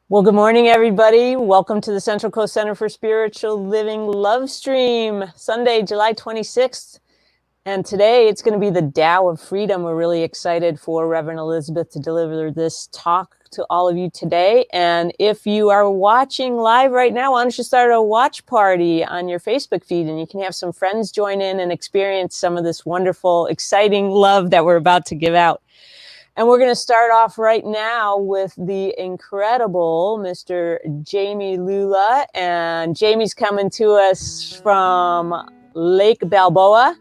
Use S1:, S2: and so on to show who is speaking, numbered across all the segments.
S1: Well, good morning, everybody. Welcome to the Central Coast Center for Spiritual Living Love Stream, Sunday, July 26th. And today it's going to be the Tao of Freedom. We're really excited for Reverend Elizabeth to deliver this talk to all of you today. And if you are watching live right now, why don't you start a watch party on your Facebook feed, and you can have some friends join in and experience some of this wonderful, exciting love that we're about to give out. And we're going to start off right now with the incredible Mr. Jami Lula. And Jamie's coming to us from Lake Balboa.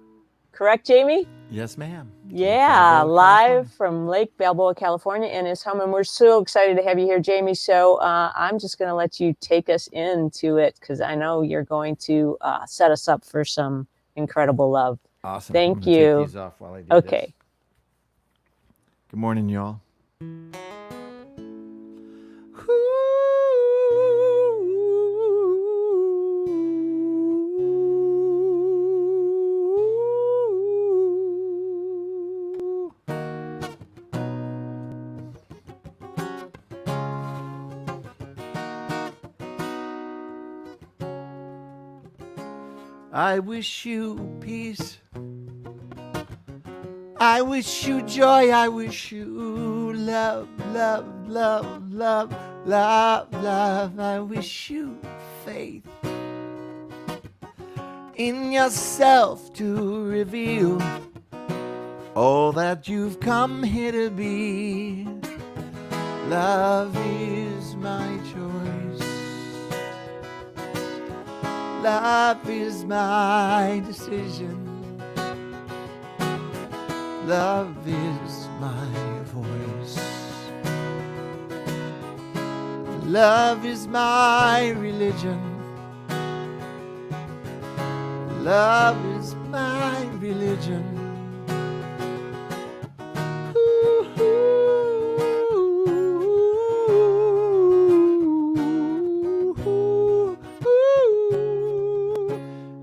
S1: Correct, Jamie?
S2: Yes, ma'am.
S1: Yeah, live from Lake Balboa, California, in his home. And we're so excited to have you here, Jamie. So I'm just going to let you take us into it, because I know you're going to set us up for some incredible love.
S2: Awesome.
S1: Thank
S2: I'm
S1: you.
S2: Take these off while I do
S1: Okay.
S2: This. Good morning, y'all. I wish you peace. I wish you joy. I wish you love, love, love, love, love, love. I wish you faith in yourself to reveal all that you've come here to be. Love is my choice. Love is my decision. Love is my voice. Love is my religion. Love is my religion.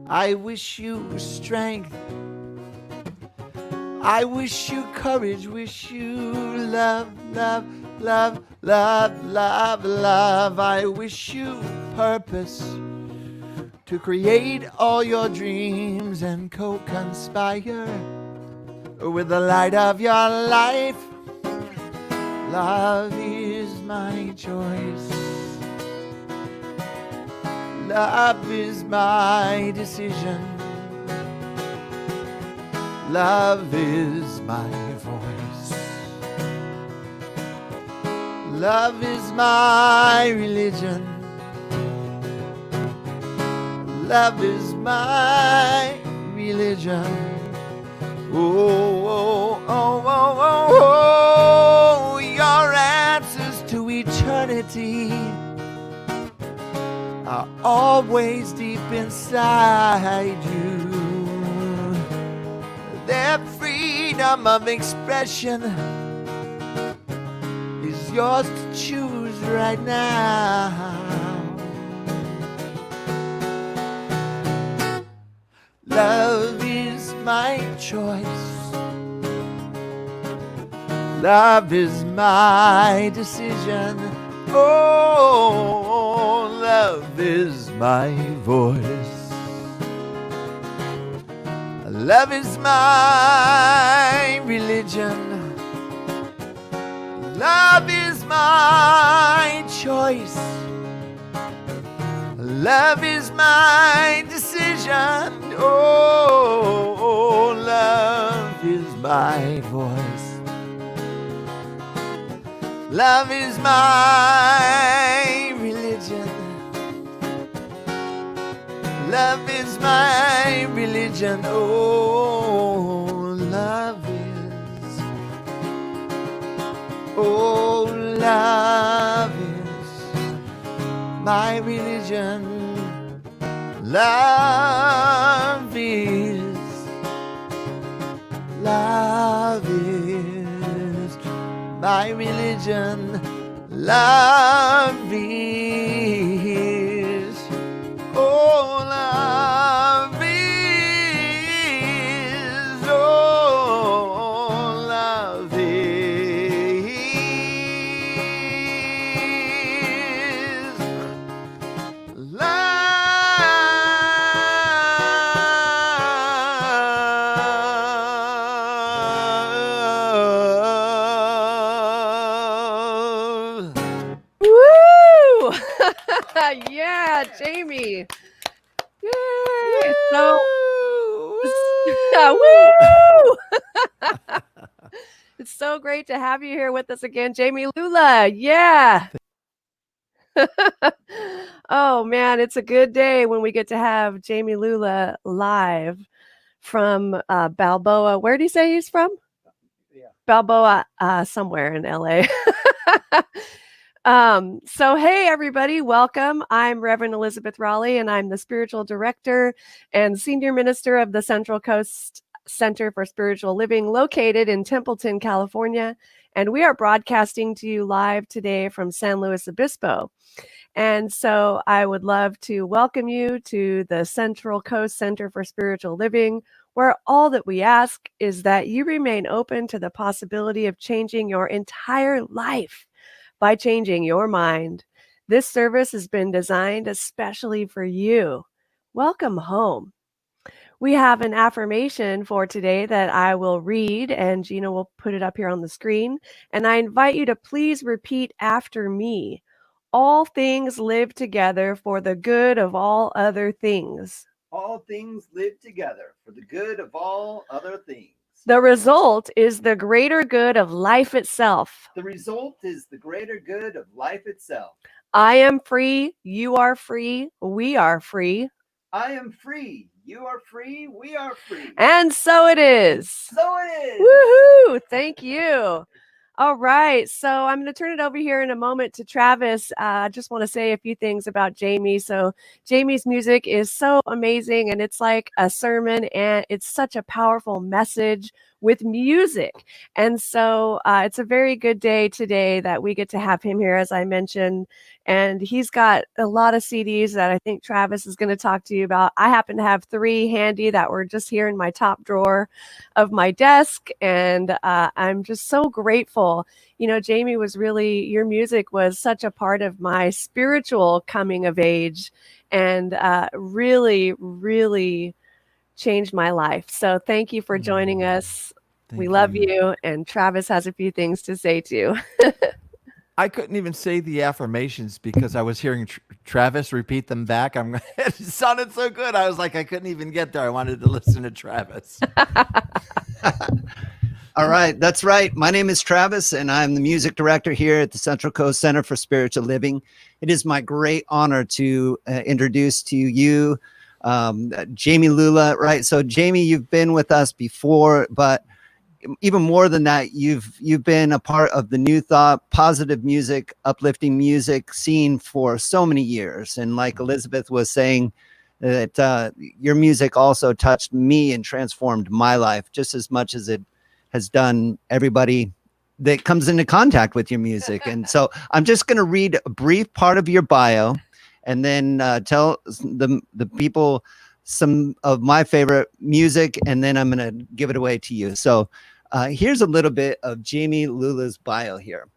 S2: I wish you strength. I wish you courage, wish you love, love, love, love, love, love. I wish you purpose to create all your dreams and co-conspire with the light of your life. Love is my choice. Love is my decision. Love is my voice. Love is my religion. Love is my religion. Oh, oh, oh, oh, oh, oh. Your answers to eternity are always deep inside you. Their freedom of expression is yours to choose right now. Love is my choice. Love is my decision. Oh, love is my voice. Love is my religion. Love is my choice. Love is my decision. Oh, love is my voice. Love is my religion. Love is my religion. Oh, love is. Oh, love is my religion. Love is. Love is my religion. Love is. Oh, love is. Oh, love is.
S3: Yeah, Jami. Yay! So, woo! It's so great to have you here with us again, Jami Lula. Yeah. Oh man, it's a good day when we get to have Jami Lula live from Balboa. Where did he say he's from?
S2: Yeah.
S3: Balboa, somewhere in LA. So hey everybody, welcome. I'm Reverend Elizabeth Rowley, and I'm the spiritual director and senior minister of the Central Coast Center for Spiritual Living, located in Templeton, California. And we are broadcasting to you live today from San Luis Obispo. And so I would love to welcome you to the Central Coast Center for Spiritual Living, where all that we ask is that you remain open to the possibility of changing your entire life by changing your mind. This service has been designed especially for you. Welcome home. We have an affirmation for today that I will read, and Gina will put it up here on the screen. And I invite you to please repeat after me. All things live together for the good of all other things.
S2: All things live together for the good of all other things.
S3: The result is the greater good of life itself.
S2: The result is the greater good of life itself.
S3: I am free. You are free. We are free.
S2: I am free. You are free. We are free.
S3: And so it is.
S2: So it is.
S3: Woohoo! Thank you. All right. So I'm going to turn it over here in a moment to Travis. I just want to say a few things about Jami. So Jami's music is so amazing, and it's like a sermon, and it's such a powerful message with music. And so it's a very good day today that we get to have him here, as I mentioned. And he's got a lot of CDs that I think Travis is going to talk to you about. I happen to have 3 handy that were just here in my top drawer of my desk. And I'm just so grateful. You know, Jami was really, your music was such a part of my spiritual coming of age, and really, really changed my life. So thank you for joining us. We love you. And Travis has a few things to say too.
S4: I couldn't even say the affirmations because I was hearing Travis repeat them back. It sounded so good. I was like, I couldn't even get there. I wanted to listen to Travis.
S5: All right. That's right. My name is Travis, and I'm the music director here at the Central Coast Center for Spiritual Living. It is my great honor to introduce to you Jami Lula, right? So Jami, you've been with us before, but even more than that, you've been a part of the New Thought, positive music, uplifting music scene for so many years. And like Elizabeth was saying, that your music also touched me and transformed my life just as much as it has done everybody that comes into contact with your music. And so I'm just going to read a brief part of your bio and then tell the people some of my favorite music, and then I'm going to give it away to you. So here's a little bit of Jami Lula's bio here.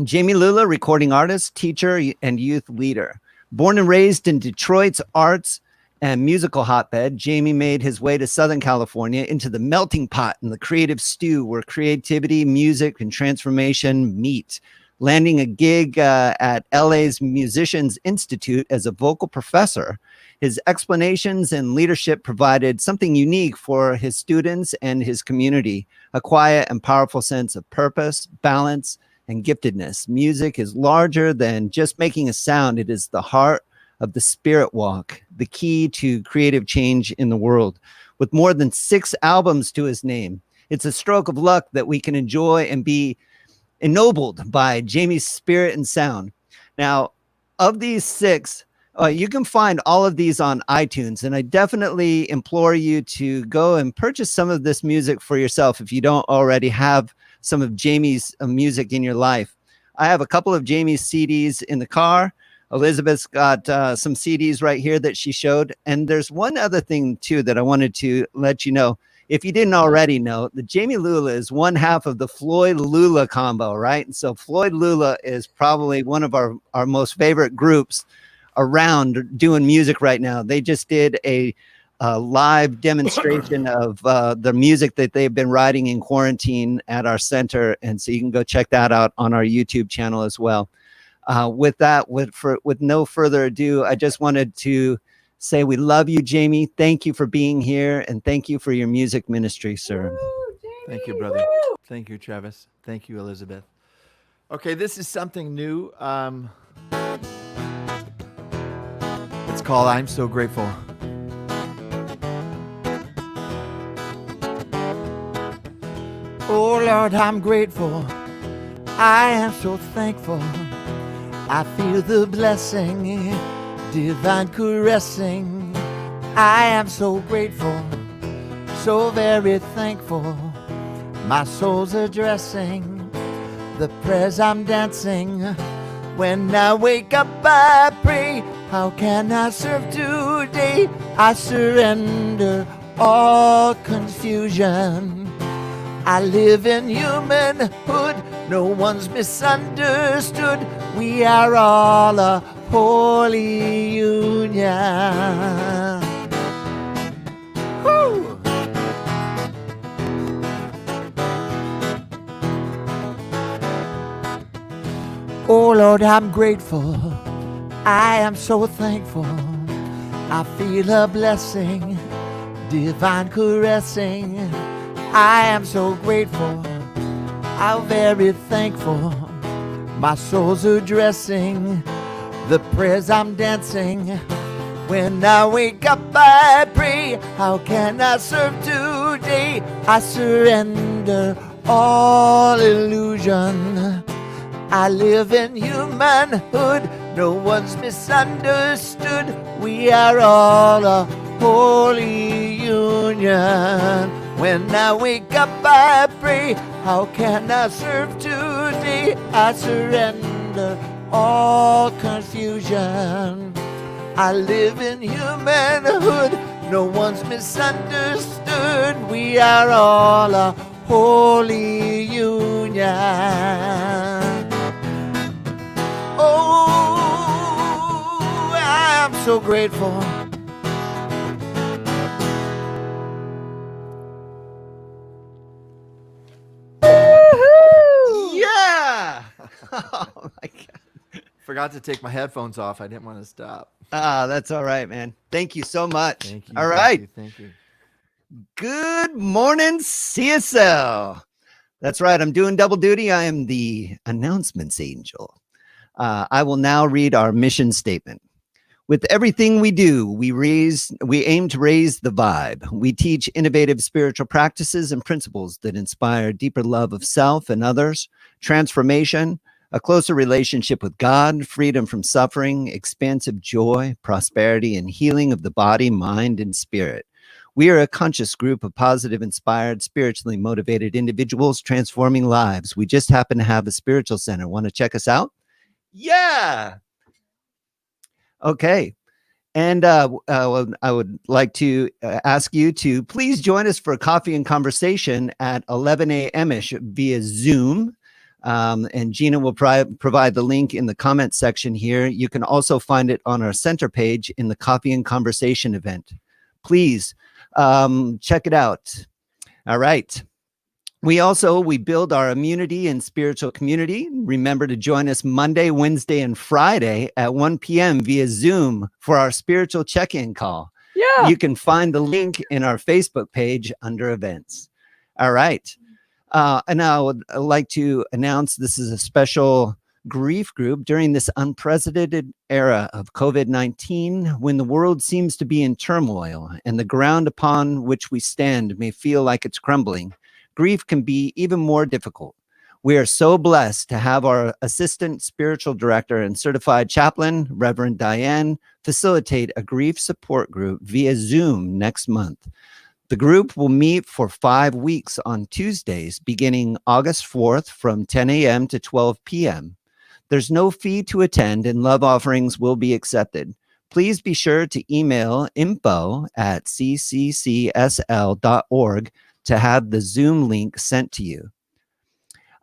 S5: Jami Lula, recording artist, teacher, and youth leader. Born and raised in Detroit's arts and musical hotbed, Jami made his way to Southern California into the melting pot and the creative stew where creativity, music, and transformation meet. Landing a gig at LA's Musicians Institute as a vocal professor. His explanations and leadership provided something unique for his students and his community, a quiet and powerful sense of purpose, balance, and giftedness. Music is larger than just making a sound. It is the heart of the spirit walk, the key to creative change in the world. With more than 6 albums to his name, it's a stroke of luck that we can enjoy and be ennobled by Jami's spirit and sound. Now, of these 6, you can find all of these on iTunes, and I definitely implore you to go and purchase some of this music for yourself if you don't already have some of Jami's music in your life. I have a couple of Jami's CDs in the car. Elizabeth's got some CDs right here that she showed. And there's one other thing, too, that I wanted to let you know. If you didn't already know, the Jami Lula is one half of the Floyd Lula combo, right? And so Floyd Lula is probably one of our most favorite groups around doing music right now. They just did a live demonstration of the music that they've been writing in quarantine at our center. And so you can go check that out on our YouTube channel as well. With that, with no further ado, I just wanted to say we love you, Jami. Thank you for being here, and thank you for your music ministry, sir.
S4: Thank you, brother. Thank you, Travis. Thank you, Elizabeth. Okay, this is something new. It's called I'm So Grateful.
S2: Oh Lord, I'm grateful. I am so thankful. I feel the blessing, divine caressing. I am so grateful, so very thankful. My soul's addressing the prayers I'm dancing. When I wake up, I pray, how can I serve today? I surrender all confusion. I live in humanhood, no one's misunderstood. We are all a holy union. Woo! Oh Lord, I'm grateful. I am so thankful. I feel a blessing, divine caressing. I am so grateful, I'm very thankful. My soul's addressing the prayers I'm dancing. When I wake up, I pray, how can I serve today? I surrender all illusion. I live in humanhood, no one's misunderstood. We are all a holy union. When I wake up, I pray, how can I serve today? I surrender all confusion. I live in humanhood, no one's misunderstood. We are all a holy union. Oh, I'm so grateful.
S5: Yeah. Oh my God.
S4: Forgot to take my headphones off. I didn't want to stop.
S5: That's all right, man. Thank you so much.
S4: Thank you.
S5: All right.
S4: Thank you.
S5: Good morning, CSL. That's right. I'm doing double duty. I am the announcements angel. I will now read our mission statement. With everything we do, we aim to raise the vibe. We teach innovative spiritual practices and principles that inspire deeper love of self and others, transformation, a closer relationship with God, freedom from suffering, expansive joy, prosperity, and healing of the body, mind, and spirit. We are a conscious group of positive, inspired, spiritually motivated individuals transforming lives. We just happen to have a spiritual center. Want to check us out? Yeah. Okay. And I would like to ask you to please join us for a coffee and conversation at 11 a.m.ish via Zoom. And Gina will provide the link in the comment section here. You can also find it on our center page in the coffee and conversation event. Please check it out. All right. We build our immunity and spiritual community. Remember to join us Monday, Wednesday, and Friday at 1 p.m. via Zoom for our spiritual check-in call.
S1: Yeah.
S5: You can find the link in our Facebook page under events. All right. And I would like to announce this is a special grief group during this unprecedented era of COVID-19, when the world seems to be in turmoil and the ground upon which we stand may feel like it's crumbling. Grief can be even more difficult. We are so blessed to have our assistant spiritual director and certified chaplain, Reverend Diane, facilitate a grief support group via Zoom next month. The group will meet for 5 weeks on Tuesdays, beginning August 4th from 10 a.m. to 12 p.m. There's no fee to attend, and love offerings will be accepted. Please be sure to email info@ccccsl.org to have the Zoom link sent to you.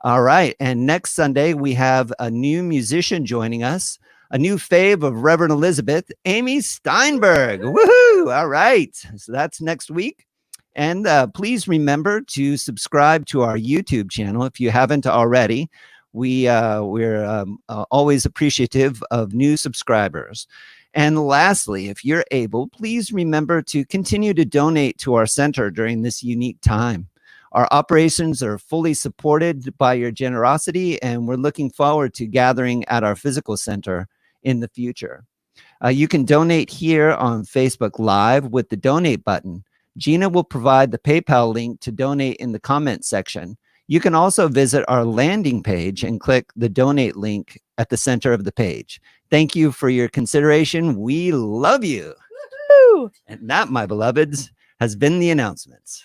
S5: All right. And next Sunday, we have a new musician joining us, a new fave of Reverend Elizabeth, Amy Steinberg. Woohoo! All right. So that's next week. And please remember to subscribe to our YouTube channel if you haven't already. We're always appreciative of new subscribers. And lastly, if you're able, please remember to continue to donate to our center during this unique time. Our operations are fully supported by your generosity, and we're looking forward to gathering at our physical center in the future. You can donate here on Facebook Live with the donate button. Gina will provide the PayPal link to donate in the comment section. You can also visit our landing page and click the donate link at the center of the page. Thank you for your consideration. We love you.
S3: Woo!
S5: And that, my beloveds, has been the announcements.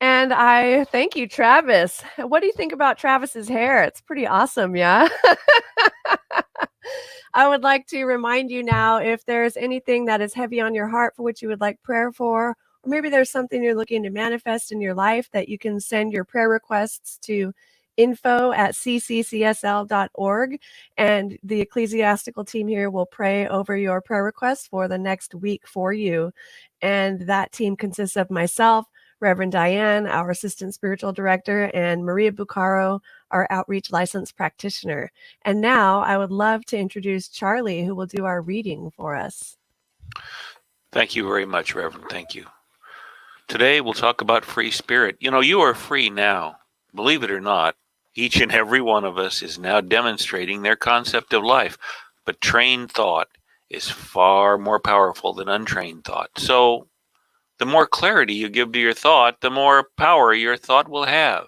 S3: And I thank you, Travis. What do you think about Travis's hair? It's pretty awesome, yeah? I would like to remind you now, if there's anything that is heavy on your heart for which you would like prayer for, or maybe there's something you're looking to manifest in your life, that you can send your prayer requests to info@cccsl.org, and the ecclesiastical team here will pray over your prayer requests for the next week for you. And that team consists of myself, Reverend Diane, our assistant spiritual director, and Maria Bucaro, our outreach licensed practitioner. And now I would love to introduce Charlie, who will do our reading for us.
S6: Thank you very much, Reverend. Thank you. Today we'll talk about free spirit. You know, you are free now. Believe it or not, each and every one of us is now demonstrating their concept of life. But trained thought is far more powerful than untrained thought. So the more clarity you give to your thought, the more power your thought will have.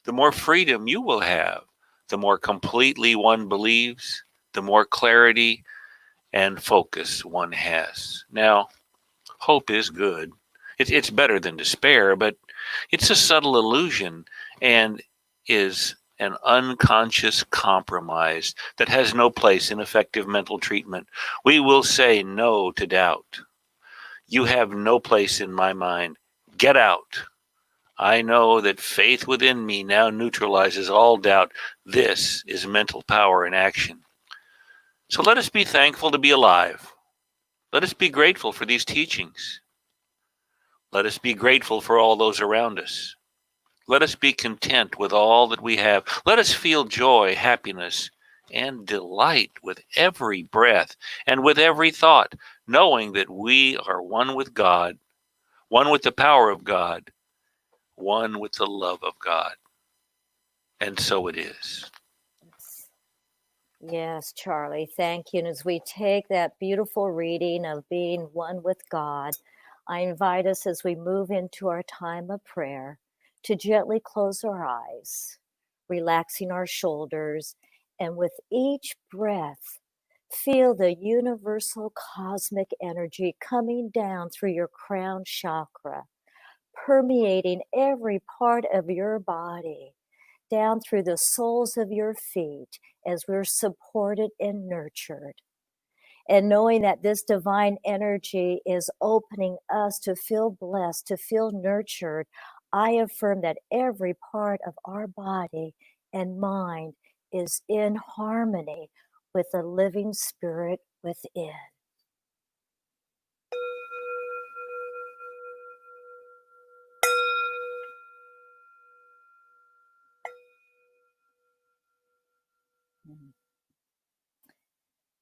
S6: The more freedom you will have. The more completely one believes, the more clarity and focus one has. Now, hope is good. It's better than despair, but it's a subtle illusion and is an unconscious compromise that has no place in effective mental treatment. We will say no to doubt. You have no place in my mind. Get out. I know that faith within me now neutralizes all doubt. This is mental power in action. So let us be thankful to be alive. Let us be grateful for these teachings. Let us be grateful for all those around us. Let us be content with all that we have. Let us feel joy, happiness, and delight with every breath and with every thought, knowing that we are one with God, one with the power of God, one with the love of God. And so it is.
S7: Yes, Charlie, thank you. And as we take that beautiful reading of being one with God, I invite us, as we move into our time of prayer, to gently close our eyes, relaxing our shoulders, and with each breath, feel the universal cosmic energy coming down through your crown chakra, permeating every part of your body, down through the soles of your feet as we're supported and nurtured. And knowing that this divine energy is opening us to feel blessed, to feel nurtured, I affirm that every part of our body and mind is in harmony with the living spirit within.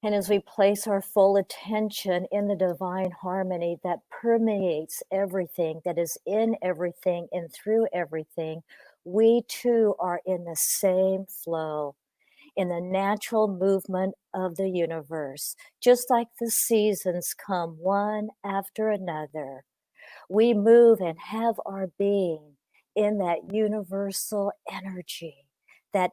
S7: And as we place our full attention in the divine harmony that permeates everything, that is in everything and through everything, we too are in the same flow, in the natural movement of the universe. Just like the seasons come one after another, we move and have our being in that universal energy that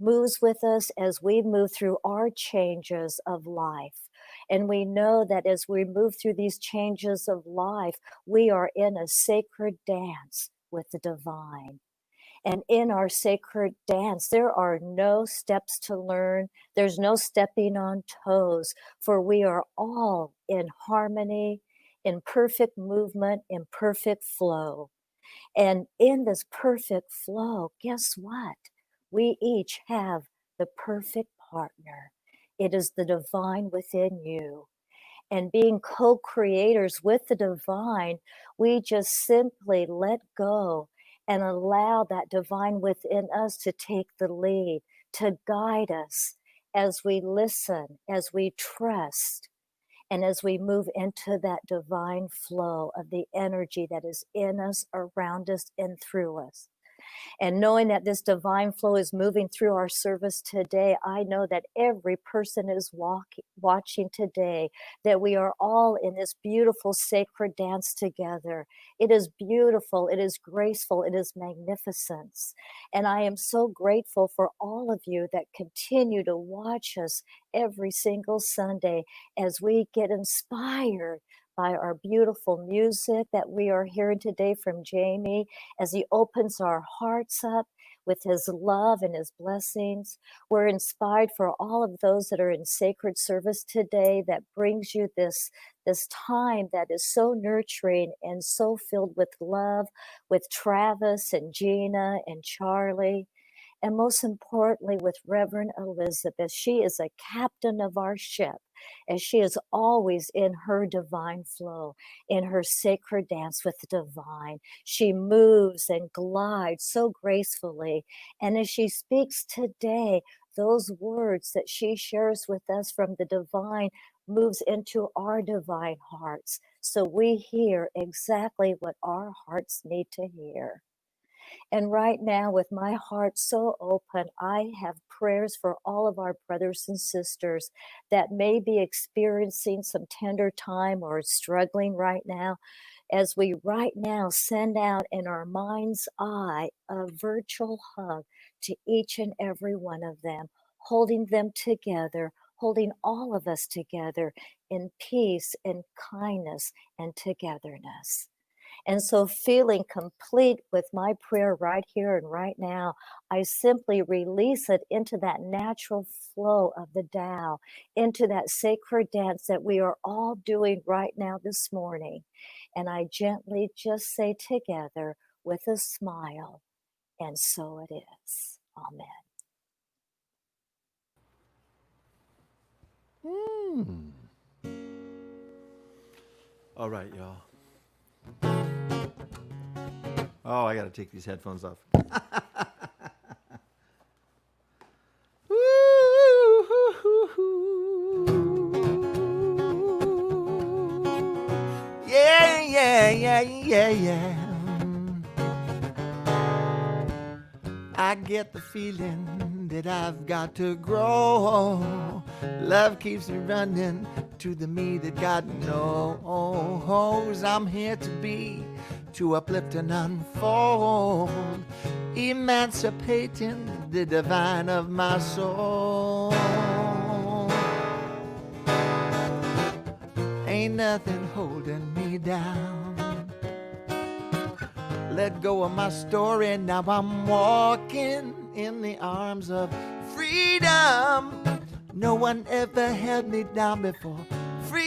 S7: moves with us as we move through our changes of life. And we know that as we move through these changes of life, we are in a sacred dance with the divine. And in our sacred dance, there are no steps to learn. There's no stepping on toes, for we are all in harmony, in perfect movement, in perfect flow. And in this perfect flow, guess what? We each have the perfect partner. It is the divine within you. And being co-creators with the divine, we just simply let go and allow that divine within us to take the lead, to guide us as we listen, as we trust, and as we move into that divine flow of the energy that is in us, around us, and through us. And knowing that this divine flow is moving through our service today, I know that every person is watching today, that we are all in this beautiful sacred dance together. It is beautiful, it is graceful, it is magnificence. And I am so grateful for all of you that continue to watch us every single Sunday as we get inspired by our beautiful music that we are hearing today from Jami, as he opens our hearts up with his love and his blessings. We're inspired for all of those that are in sacred service today, that brings you this time that is so nurturing and so filled with love, with Travis and Gina and Charlie. And most importantly, with Reverend Elizabeth. She is a captain of our ship, as she is always in her divine flow, in her sacred dance with the divine. She moves and glides so gracefully. And as she speaks today, those words that she shares with us from the divine moves into our divine hearts. So we hear exactly what our hearts need to hear. And right now, with my heart so open, I have prayers for all of our brothers and sisters that may be experiencing some tender time or struggling right now, as we right now send out in our mind's eye a virtual hug to each and every one of them, holding them together, holding all of us together in peace and kindness and togetherness. And so, feeling complete with my prayer right here and right now, I simply release it into that natural flow of the Tao, into that sacred dance that we are all doing right now this morning. And I gently just say together with a smile, and so it is. Amen.
S2: All right, y'all. Oh, I got to take these headphones off. Yeah. I get the feeling that I've got to grow. Love keeps me running to the me that God knows. I'm here to be, to uplift and unfold, emancipating the divine of my soul. Ain't nothing holding me down. Let go of my story, now I'm walking in the arms of freedom. No one ever held me down before. Freedom.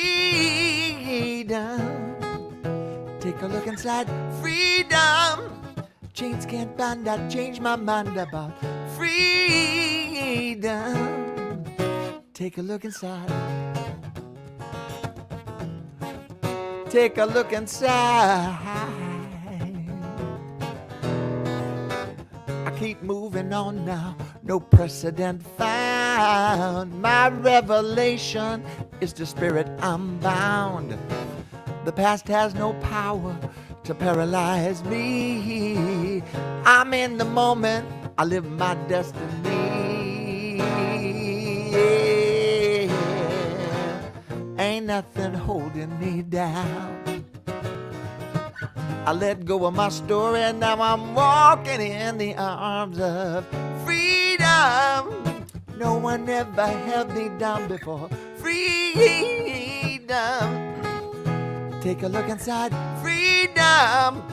S2: Take a look inside. Freedom. Chains can't bind. I changed my mind about freedom. Take a look inside. Take a look inside. I keep moving on now. No precedent found. My revelation is the spirit I'm bound. The past has no power to paralyze me. I'm in the moment, I live my destiny. Yeah. Ain't nothing holding me down. I let go of my story and now I'm walking in the arms of freedom. No one ever held me down before. Freedom. Take a look inside. Freedom.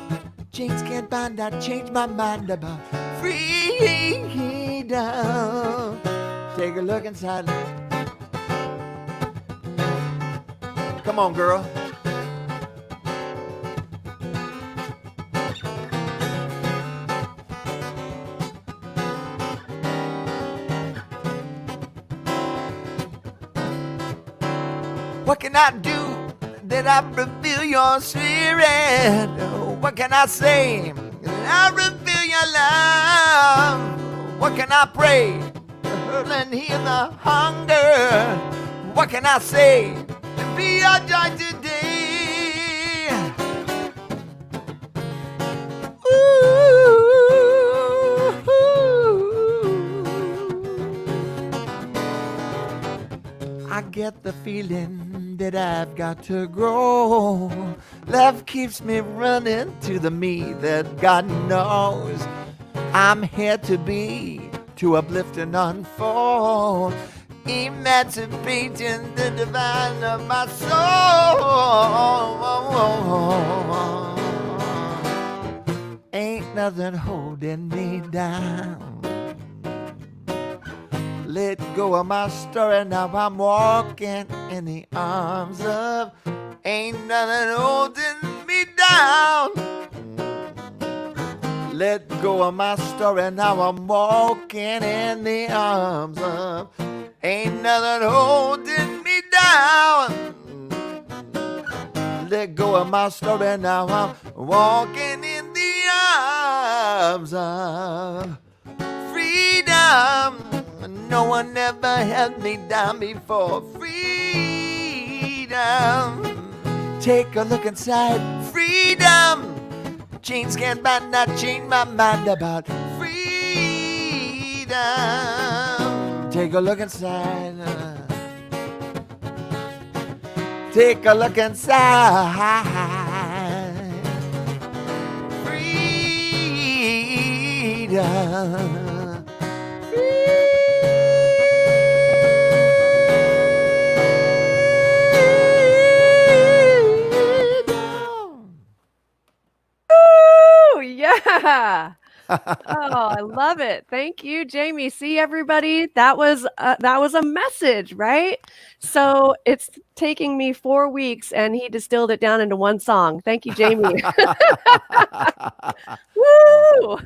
S2: Chains can't bind. I changed my mind about freedom. Take a look inside. Come on, girl. What can I do that I reveal your spirit? What can I say that I reveal What can I pray? And heal the hunger. What can I say to be your joy today? I get the feeling that I've got to grow. Love keeps me running to the me that God knows I'm here to be, to uplift and unfold, emancipating the divine of my soul. Ain't nothing holding me down. Let go of my story, now I'm walking in the arms of, ain't nothing holding me down. Let go of my story, now I'm walking in the arms of, ain't nothing holding me down. Let go of my story, now I'm walking in the arms of freedom. No one ever held me down before. Freedom. Take a look inside. Freedom. Chains can't bind, not change my mind about freedom. Take a look inside. Take a look inside. Freedom.
S3: Yeah. Oh, I love it. Thank you, Jami. See, everybody, that was a message, right? So it's taking me 4 weeks, and he distilled it down into one song. Thank you, Jami. Woo!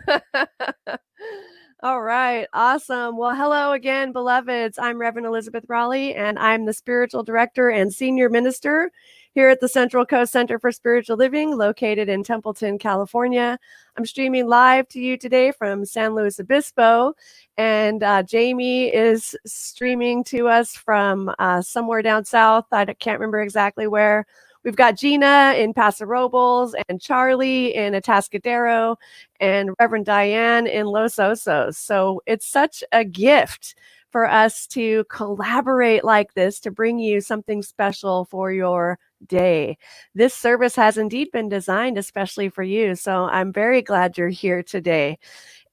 S3: All right, awesome. Well, hello again, beloveds. I'm Reverend Elizabeth Rowley, and I'm the spiritual director and senior minister here at the Central Coast Center for Spiritual Living, located in Templeton, California. I'm streaming live to you today from San Luis Obispo, and Jami is streaming to us from somewhere down south. I can't remember exactly where. We've got Gina in Paso Robles, and Charlie in Atascadero, and Reverend Diane in Los Osos. So it's such a gift for us to collaborate like this to bring you something special for your day. This service has indeed been designed especially for you. So I'm very glad you're here today.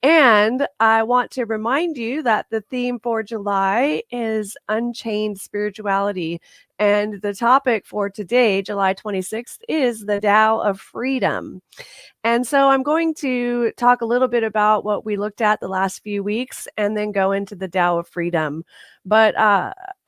S3: And I want to remind you that the theme for July is Unchained Spirituality. And the topic for today, July 26th, is the Tao of Freedom. And so I'm going to talk a little bit about what we looked at the last few weeks and then go into the Tao of Freedom. But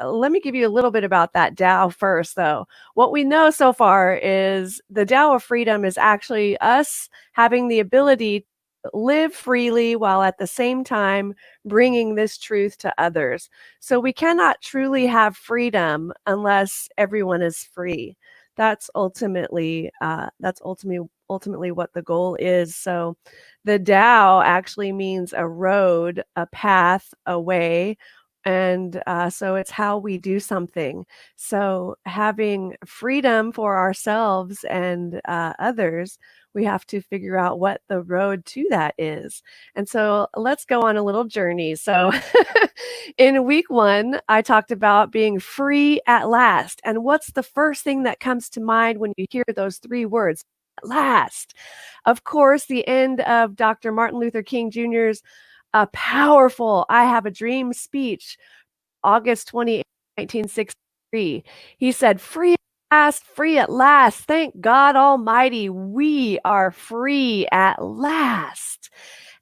S3: let me give you a little bit about that Tao first, though. What we know so far is the Tao of Freedom is actually us having the ability to live freely while at the same time bringing this truth to others. So we cannot truly have freedom unless everyone is free. That's ultimately what the goal is. So the Tao actually means a road, a path, a way. And so it's how we do something. So having freedom for ourselves and others, we have to figure out what the road to that is. And so let's go on a little journey. So in week 1, I talked about being free at last. And what's the first thing that comes to mind when you hear those 3 words? At last. Of course, the end of Dr. Martin Luther King Jr.'s powerful I Have a Dream speech, August 28, 1963. He said, free at last. Thank God Almighty, we are free at last.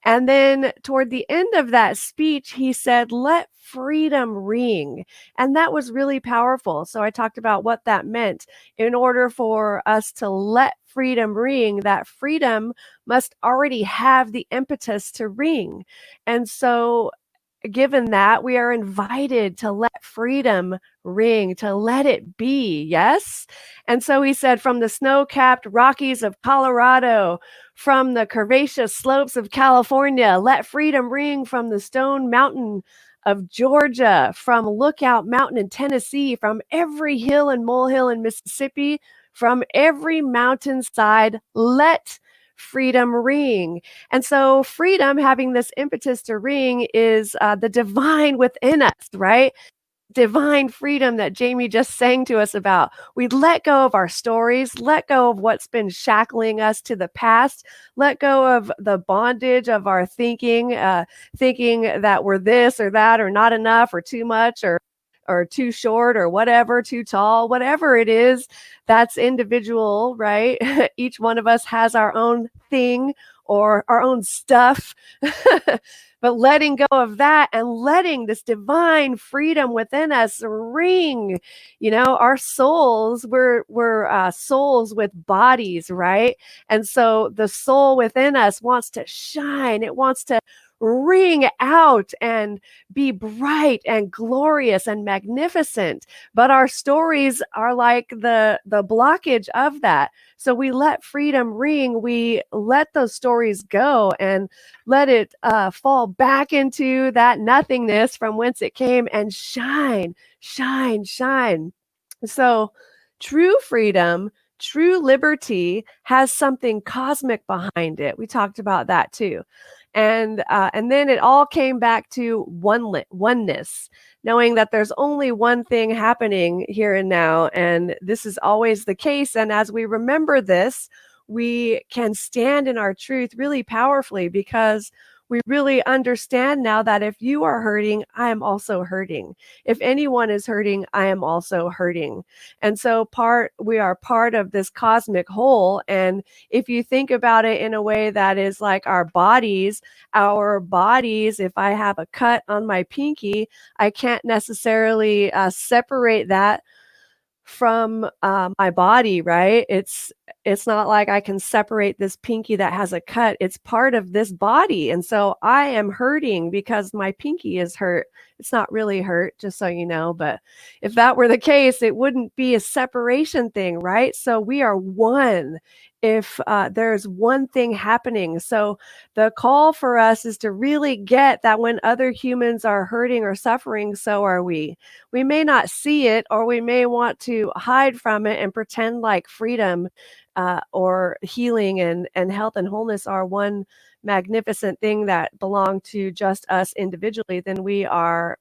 S3: And then toward the end of that speech, he said, let freedom ring. And that was really powerful. So I talked about what that meant. In order for us to let freedom ring, that freedom must already have the impetus to ring. And so given that, we are invited to let freedom ring, to let it be. Yes? And so he said, from the snow-capped Rockies of Colorado, from the curvaceous slopes of California, let freedom ring from the Stone Mountain of Georgia, from Lookout Mountain in Tennessee, from every hill and molehill in Mississippi, from every mountainside, let freedom ring. And so freedom, having this impetus to ring, is the divine within us, right? Divine freedom that Jami just sang to us about. We let go of our stories, let go of what's been shackling us to the past, let go of the bondage of our thinking, thinking that we're this or that, or not enough, or too much, or too short, or whatever, too tall, whatever it is, that's individual, right? Each one of us has our own thing or our own stuff. But letting go of that and letting this divine freedom within us ring. You know, our souls, we're souls with bodies, right? And so the soul within us wants to shine. It wants to ring out and be bright and glorious and magnificent. But our stories are like the blockage of that. So we let freedom ring. We let those stories go and let it fall back into that nothingness from whence it came and shine, shine, shine. So true freedom, true liberty has something cosmic behind it. We talked about that too. And then it all came back to oneness, knowing that there's only one thing happening here and now, and this is always the case. And as we remember this, we can stand in our truth really powerfully, because we really understand now that if you are hurting, I am also hurting. If anyone is hurting, I am also hurting. And so we are part of this cosmic whole. And if you think about it in a way that is like our bodies, if I have a cut on my pinky, I can't necessarily separate that from my body, right? It's not like I can separate this pinky that has a cut. It's part of this body. And so I am hurting because my pinky is hurt. It's not really hurt, just so you know. But if that were the case, it wouldn't be a separation thing, right? So we are one if there's one thing happening. So the call for us is to really get that when other humans are hurting or suffering, so are we. We may not see it, or we may want to hide from it and pretend like freedom or healing and health and wholeness are one magnificent thing that belong to just us individually. Then we are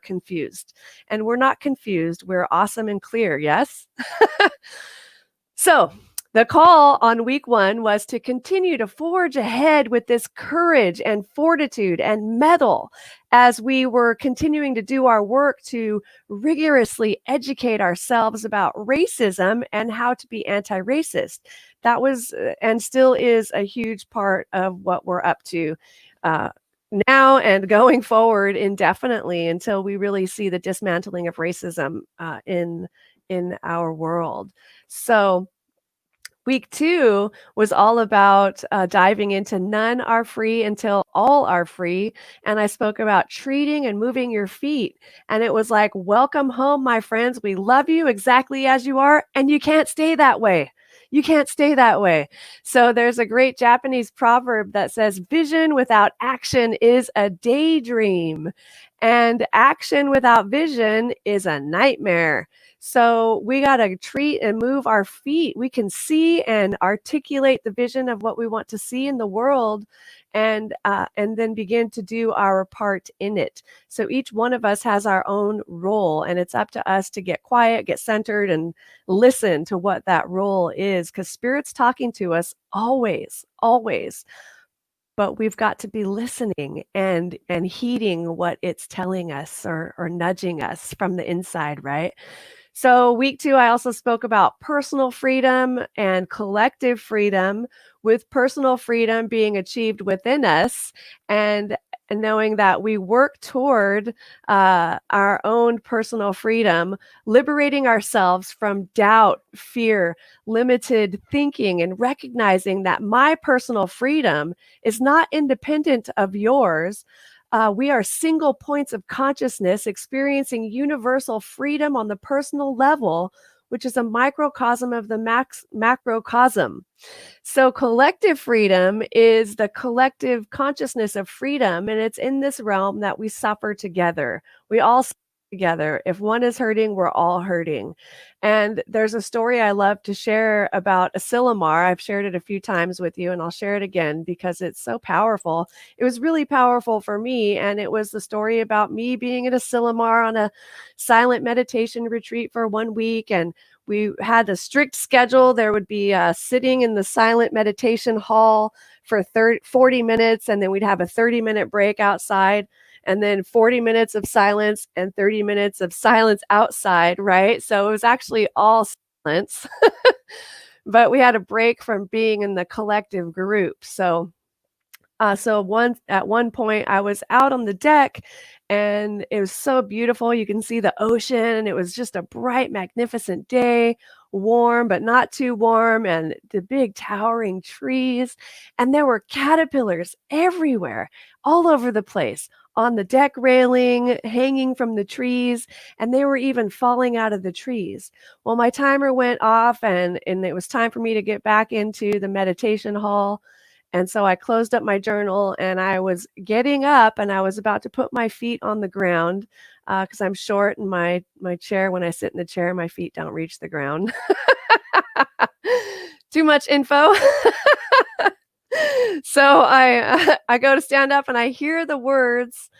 S3: confused. And we're not confused. We're awesome and clear. Yes? So the call on week 1 was to continue to forge ahead with this courage and fortitude and mettle as we were continuing to do our work to rigorously educate ourselves about racism and how to be anti-racist. That was and still is a huge part of what we're up to now and going forward indefinitely until we really see the dismantling of racism in our world. So week 2 was all about diving into none are free until all are free. And I spoke about treating and moving your feet. And it was like, welcome home, my friends. We love you exactly as you are. And you can't stay that way. You can't stay that way. So there's a great Japanese proverb that says, vision without action is a daydream. And action without vision is a nightmare. So we got to treat and move our feet. We can see and articulate the vision of what we want to see in the world, and then begin to do our part in it. So each one of us has our own role, and it's up to us to get quiet, get centered, and listen to what that role is, because Spirit's talking to us always, always. But we've got to be listening and heeding what it's telling us or nudging us from the inside, right? So week 2, I also spoke about personal freedom and collective freedom, with personal freedom being achieved within us, and knowing that we work toward our own personal freedom, liberating ourselves from doubt, fear, limited thinking, and recognizing that my personal freedom is not independent of yours. we are single points of consciousness experiencing universal freedom on the personal level, which is a microcosm of the macrocosm. So collective freedom is the collective consciousness of freedom, and it's in this realm that we suffer together. We all suffer together. If one is hurting, we're all hurting. And there's a story I love to share about Asilomar. I've shared it a few times with you, and I'll share it again because it's so powerful. It was really powerful for me, and it was the story about me being at Asilomar on a silent meditation retreat for 1 week, and we had a strict schedule. There would be sitting in the silent meditation hall for 40 minutes, and then we'd have a 30-minute break outside, and then 40 minutes of silence and 30 minutes of silence outside, right? So it was actually all silence, but we had a break from being in the collective group. So at one point I was out on the deck, and it was so beautiful. You can see the ocean, and it was just a bright, magnificent day, warm, but not too warm, and the big towering trees. And there were caterpillars everywhere, all over the place, on the deck railing, hanging from the trees, and they were even falling out of the trees. Well, my timer went off, and it was time for me to get back into the meditation hall. And so I closed up my journal, and I was getting up, and I was about to put my feet on the ground because I'm short, and my chair, when I sit in the chair, my feet don't reach the ground. Too much info. So I go to stand up, and I hear the words,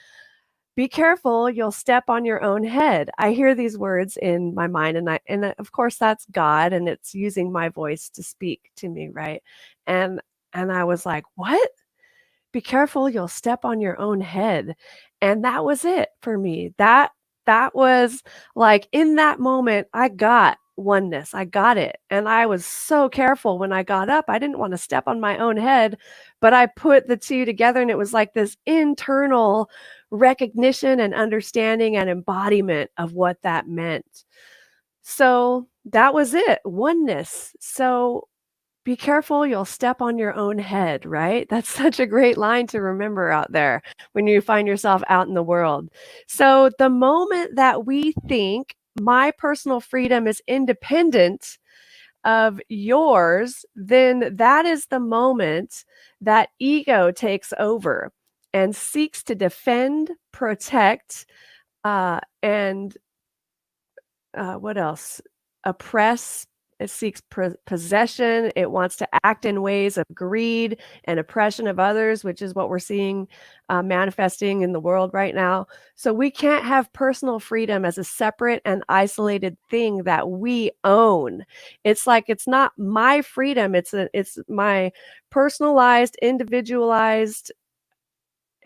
S3: "Be careful, you'll step on your own head." I hear these words in my mind, and of course that's God, and it's using my voice to speak to me, right? And I was like, "What? Be careful, you'll step on your own head." And that was it for me. That was like, in that moment, I got oneness. I got it. And I was so careful when I got up. I didn't want to step on my own head, but I put the two together, and it was like this internal recognition and understanding and embodiment of what that meant. So that was it, oneness. So be careful, you'll step on your own head, right? That's such a great line to remember out there when you find yourself out in the world. So the moment that we think my personal freedom is independent of yours, then that is the moment that ego takes over and seeks to defend, protect, and what else? Oppress. It seeks possession. It wants to act in ways of greed and oppression of others, which is what we're seeing manifesting in the world right now. So we can't have personal freedom as a separate and isolated thing that we own. It's like, it's not my freedom. It's my personalized, individualized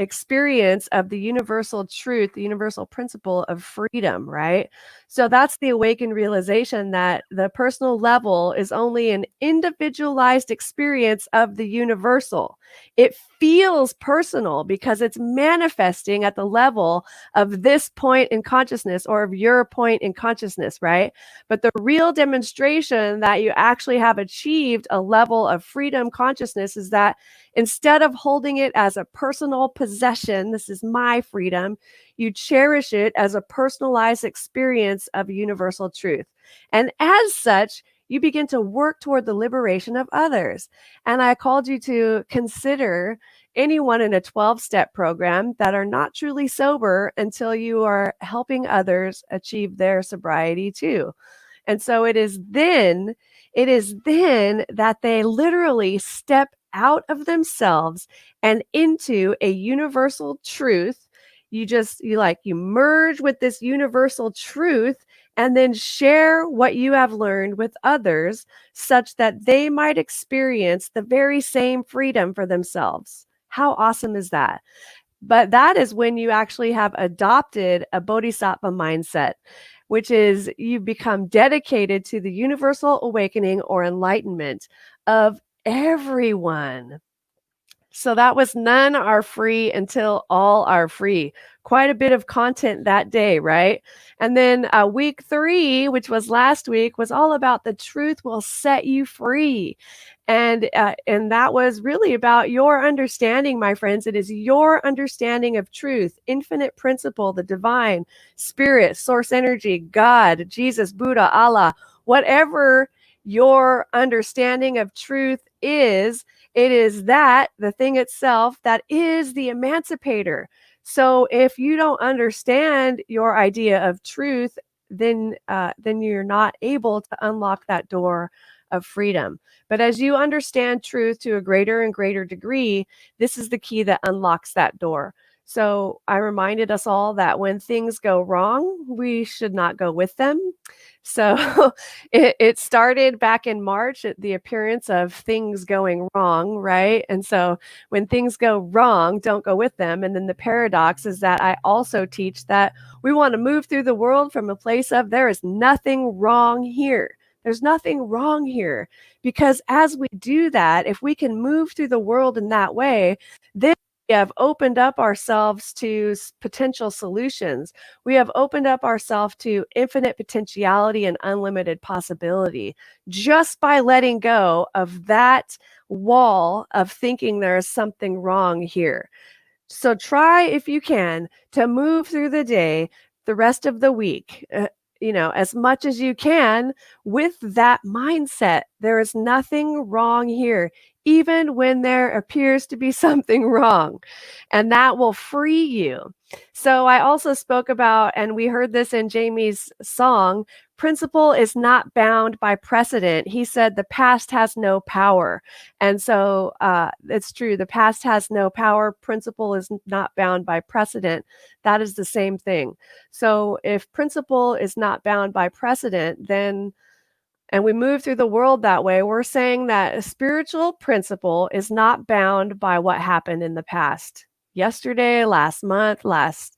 S3: experience of the universal truth, the universal principle of freedom, right? So that's the awakened realization that the personal level is only an individualized experience of the universal. It feels personal because it's manifesting at the level of this point in consciousness or of your point in consciousness, right? But the real demonstration that you actually have achieved a level of freedom consciousness is that instead of holding it as a personal possession, this is my freedom, you cherish it as a personalized experience of universal truth. And as such, you begin to work toward the liberation of others. And I called you to consider anyone in a 12-step program that are not truly sober until you are helping others achieve their sobriety too. And so it is then that they literally step out of themselves and into a universal truth. You merge with this universal truth and then share what you have learned with others such that they might experience the very same freedom for themselves. How awesome is that? But that is when you actually have adopted a bodhisattva mindset, which is you become dedicated to the universal awakening or enlightenment of everyone. So that was none are free until all are free. Quite a bit of content that day, right? And then week 3, which was last week, was all about the truth will set you free. And that was really about your understanding, my friends. It is your understanding of truth, infinite principle, the divine, spirit, source energy, God, Jesus, Buddha, Allah, whatever your understanding of truth is, it is that, the thing itself, that is the emancipator. So if you don't understand your idea of truth, then you're not able to unlock that door of freedom. But as you understand truth to a greater and greater degree, this is the key that unlocks that door. So I reminded us all that when things go wrong, we should not go with them. So it started back in March at the appearance of things going wrong, right? And so when things go wrong, don't go with them. And then the paradox is that I also teach that we want to move through the world from a place of there is nothing wrong here. There's nothing wrong here. Because as we do that, if we can move through the world in that way, then we have opened up ourselves to potential solutions. We have opened up ourselves to infinite potentiality and unlimited possibility just by letting go of that wall of thinking there is something wrong here. So try, if you can, to move through the day, the rest of the week, as much as you can with that mindset. There is nothing wrong here, even when there appears to be something wrong, and that will free you. So I also spoke about, and we heard this in Jami's song, principle is not bound by precedent. He said the past has no power. And so it's true. The past has no power. Principle is not bound by precedent. That is the same thing. So if principle is not bound by precedent, then, and we move through the world that way, we're saying that a spiritual principle is not bound by what happened in the past. Yesterday, last month, last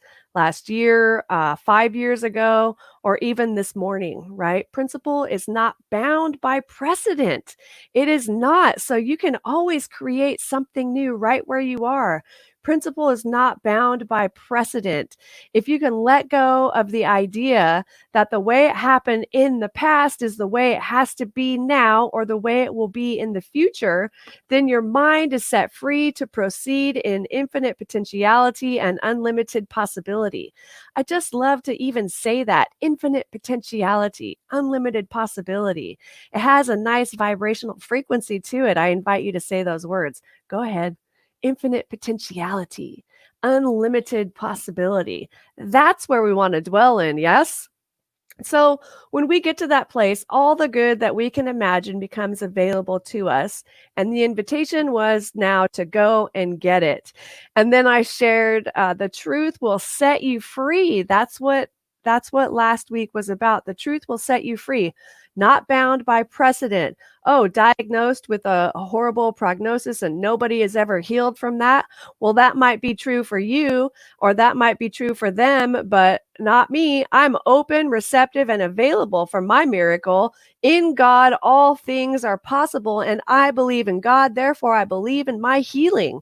S3: year, 5 years ago, or even this morning, right? Principle is not bound by precedent. It is not. So you can always create something new right where you are. Principle is not bound by precedent. If you can let go of the idea that the way it happened in the past is the way it has to be now, or the way it will be in the future, then your mind is set free to proceed in infinite potentiality and unlimited possibility. I just love to even say that, infinite potentiality, unlimited possibility. It has a nice vibrational frequency to it. I invite you to say those words. Go ahead. Infinite potentiality, unlimited possibility. That's where we want to dwell in, yes? So when we get to that place, all the good that we can imagine becomes available to us. And the invitation was now to go and get it. And then I shared the truth will set you free. That's what last week was about. The truth will set you free, not bound by precedent. Oh, diagnosed with a horrible prognosis and nobody is ever healed from that. Well, that might be true for you, or that might be true for them, but not me. I'm open, receptive, and available for my miracle. In God, all things are possible, and I believe in God. Therefore, I believe in my healing.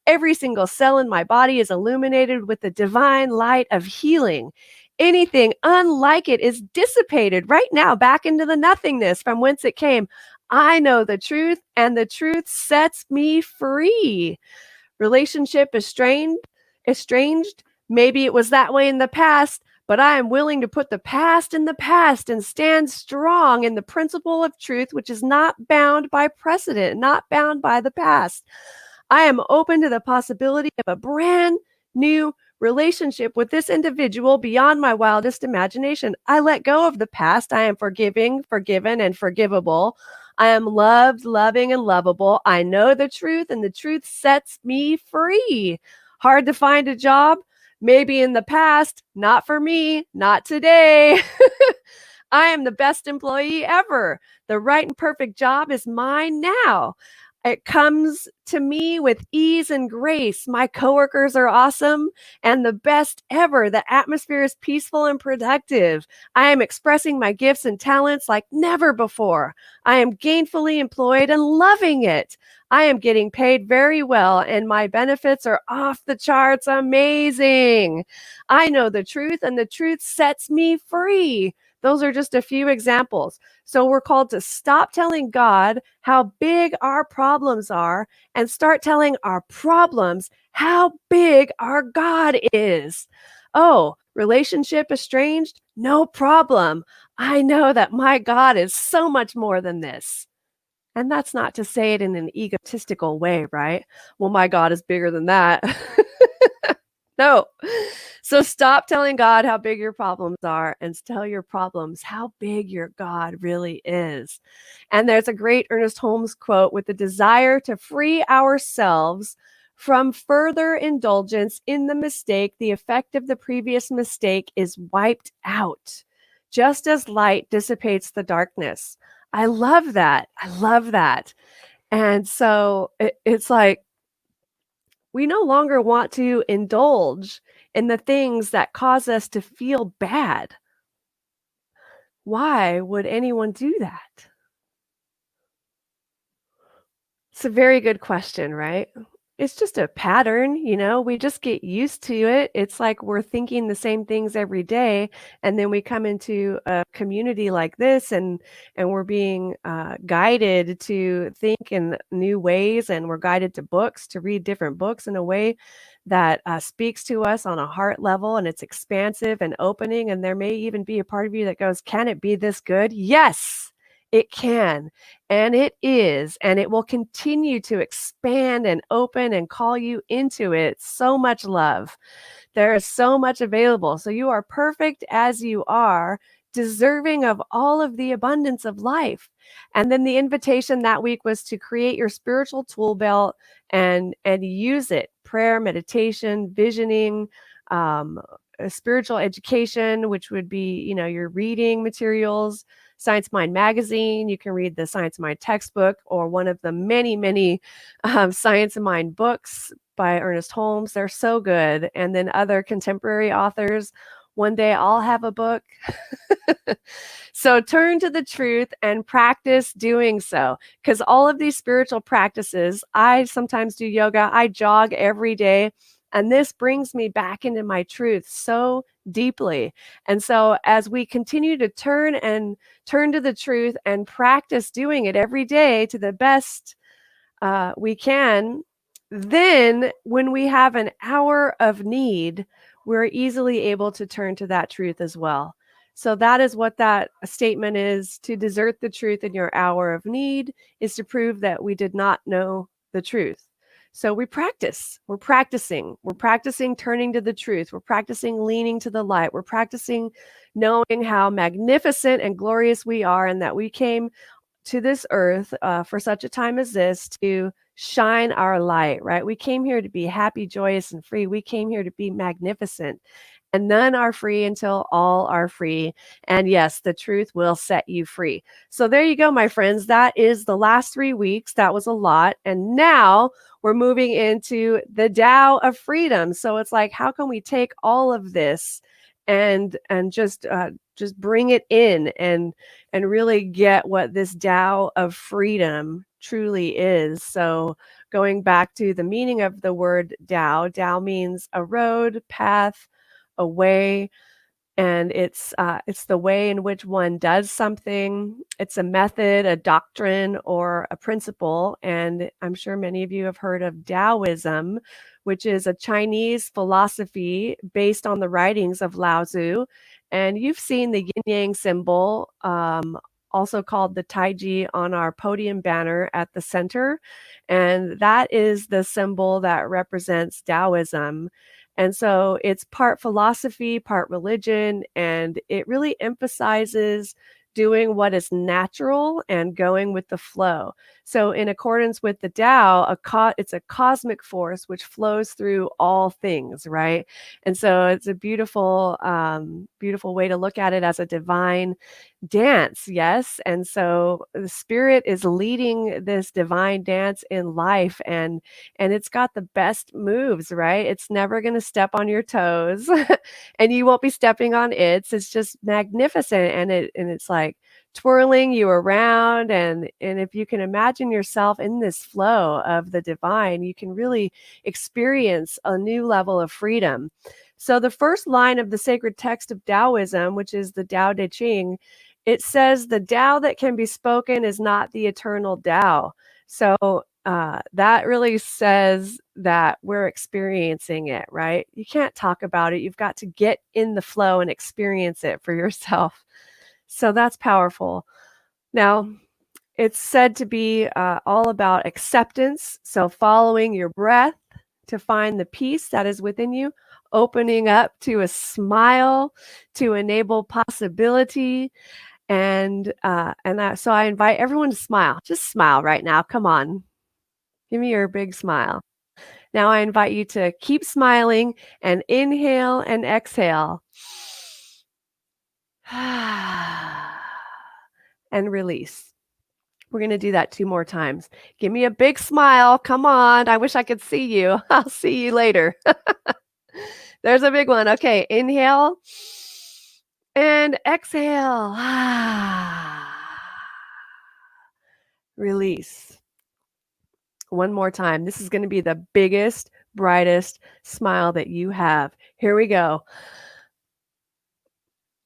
S3: Every single cell in my body is illuminated with the divine light of healing. Anything unlike it is dissipated right now back into the nothingness from whence it came. I know the truth, and the truth sets me free. Relationship estranged. Maybe it was that way in the past, but I am willing to put the past in the past and stand strong in the principle of truth, which is not bound by precedent, not bound by the past. I am open to the possibility of a brand new relationship with this individual beyond my wildest imagination. I let go of the past. I am forgiving, forgiven, and forgivable. I am loved, loving, and lovable. I know the truth, and the truth sets me free. Hard to find a job? Maybe in the past. Not for me. Not today. I am the best employee ever. The right and perfect job is mine now. It comes to me with ease and grace. My coworkers are awesome and the best ever. The atmosphere is peaceful and productive. I am expressing my gifts and talents like never before. I am gainfully employed and loving it. I am getting paid very well and my benefits are off the charts amazing. I know the truth and the truth sets me free. Those are just a few examples. So we're called to stop telling God how big our problems are and start telling our problems how big our God is. Oh, relationship estranged? No problem. I know that my God is so much more than this. And that's not to say it in an egotistical way, right? Well, my God is bigger than that. No. So stop telling God how big your problems are and tell your problems how big your God really is. And there's a great Ernest Holmes quote: with the desire to free ourselves from further indulgence in the mistake, the effect of the previous mistake is wiped out, just as light dissipates the darkness. I love that. I love that. And so it's like, we no longer want to indulge in the things that cause us to feel bad. Why would anyone do that? It's a very good question, right? It's just a pattern, we just get used to it. It's like we're thinking the same things every day, and then we come into a community like this, and we're being guided to think in new ways, and we're guided to books, to read different books in a way that speaks to us on a heart level, and it's expansive and opening, and there may even be a part of you that goes, can it be this good? Yes, it can. And it is, and it will continue to expand and open and call you into it. So much love. There is so much available. So you are perfect as you are, deserving of all of the abundance of life. And then the invitation that week was to create your spiritual tool belt and use it. Prayer, meditation, visioning, spiritual education, which would be, your reading materials, Science Mind magazine. You can read the Science Mind textbook or one of the many, many Science Mind books by Ernest Holmes. They're so good. And then other contemporary authors. One day I'll have a book. So turn to the truth and practice doing so, because all of these spiritual practices, I sometimes do yoga, I jog every day, and this brings me back into my truth so deeply. And so as we continue to turn to the truth and practice doing it every day to the best we can, then when we have an hour of need, we're easily able to turn to that truth as well. So that is what that statement is. To desert the truth in your hour of need is to prove that we did not know the truth. So we practice. We're practicing turning to the truth. We're practicing leaning to the light. We're practicing knowing how magnificent and glorious we are, and that we came to this earth for such a time as this to shine our light, right? We came here to be happy, joyous, and free. We came here to be magnificent. And none are free until all are free. And yes, the truth will set you free. So there you go, my friends. That is the last 3 weeks. That was a lot. And now we're moving into the Tao of Freedom. So it's like, how can we take all of this and just bring it in and really get what this Tao of Freedom truly is? So going back to the meaning of the word Tao, Tao means a road, path, a way, and it's the way in which one does something. It's a method, a doctrine, or a principle. And I'm sure many of you have heard of Taoism, which is a Chinese philosophy based on the writings of Lao Tzu. And you've seen the yin yang symbol, also called the Taiji, on our podium banner at the center. And that is the symbol that represents Taoism. And so it's part philosophy, part religion, and it really emphasizes doing what is natural and going with the flow. So in accordance with the Tao, it's a cosmic force which flows through all things, right? And so it's a beautiful, beautiful way to look at it, as a divine dance. Yes. And so the spirit is leading this divine dance in life, and it's got the best moves, right? It's never going to step on your toes and you won't be stepping on its. It's just magnificent, and it's like twirling you around, and if you can imagine yourself in this flow of the divine, you can really experience a new level of freedom. So the first line of the sacred text of Taoism, which is the Tao Te Ching, it says the Tao that can be spoken is not the eternal Tao. So that really says that we're experiencing it, right? You can't talk about it. You've got to get in the flow and experience it for yourself. So that's powerful. Now, it's said to be all about acceptance. So following your breath to find the peace that is within you, opening up to a smile to enable possibility. And so I invite everyone to smile. Just smile right now. Come on. Give me your big smile. Now I invite you to keep smiling and inhale and exhale. And release. We're going to do that 2 more times. Give me a big smile. Come on. I wish I could see you. I'll see you later. There's a big one. Okay. Inhale and exhale. Release. One more time. This is going to be the biggest, brightest smile that you have. Here we go.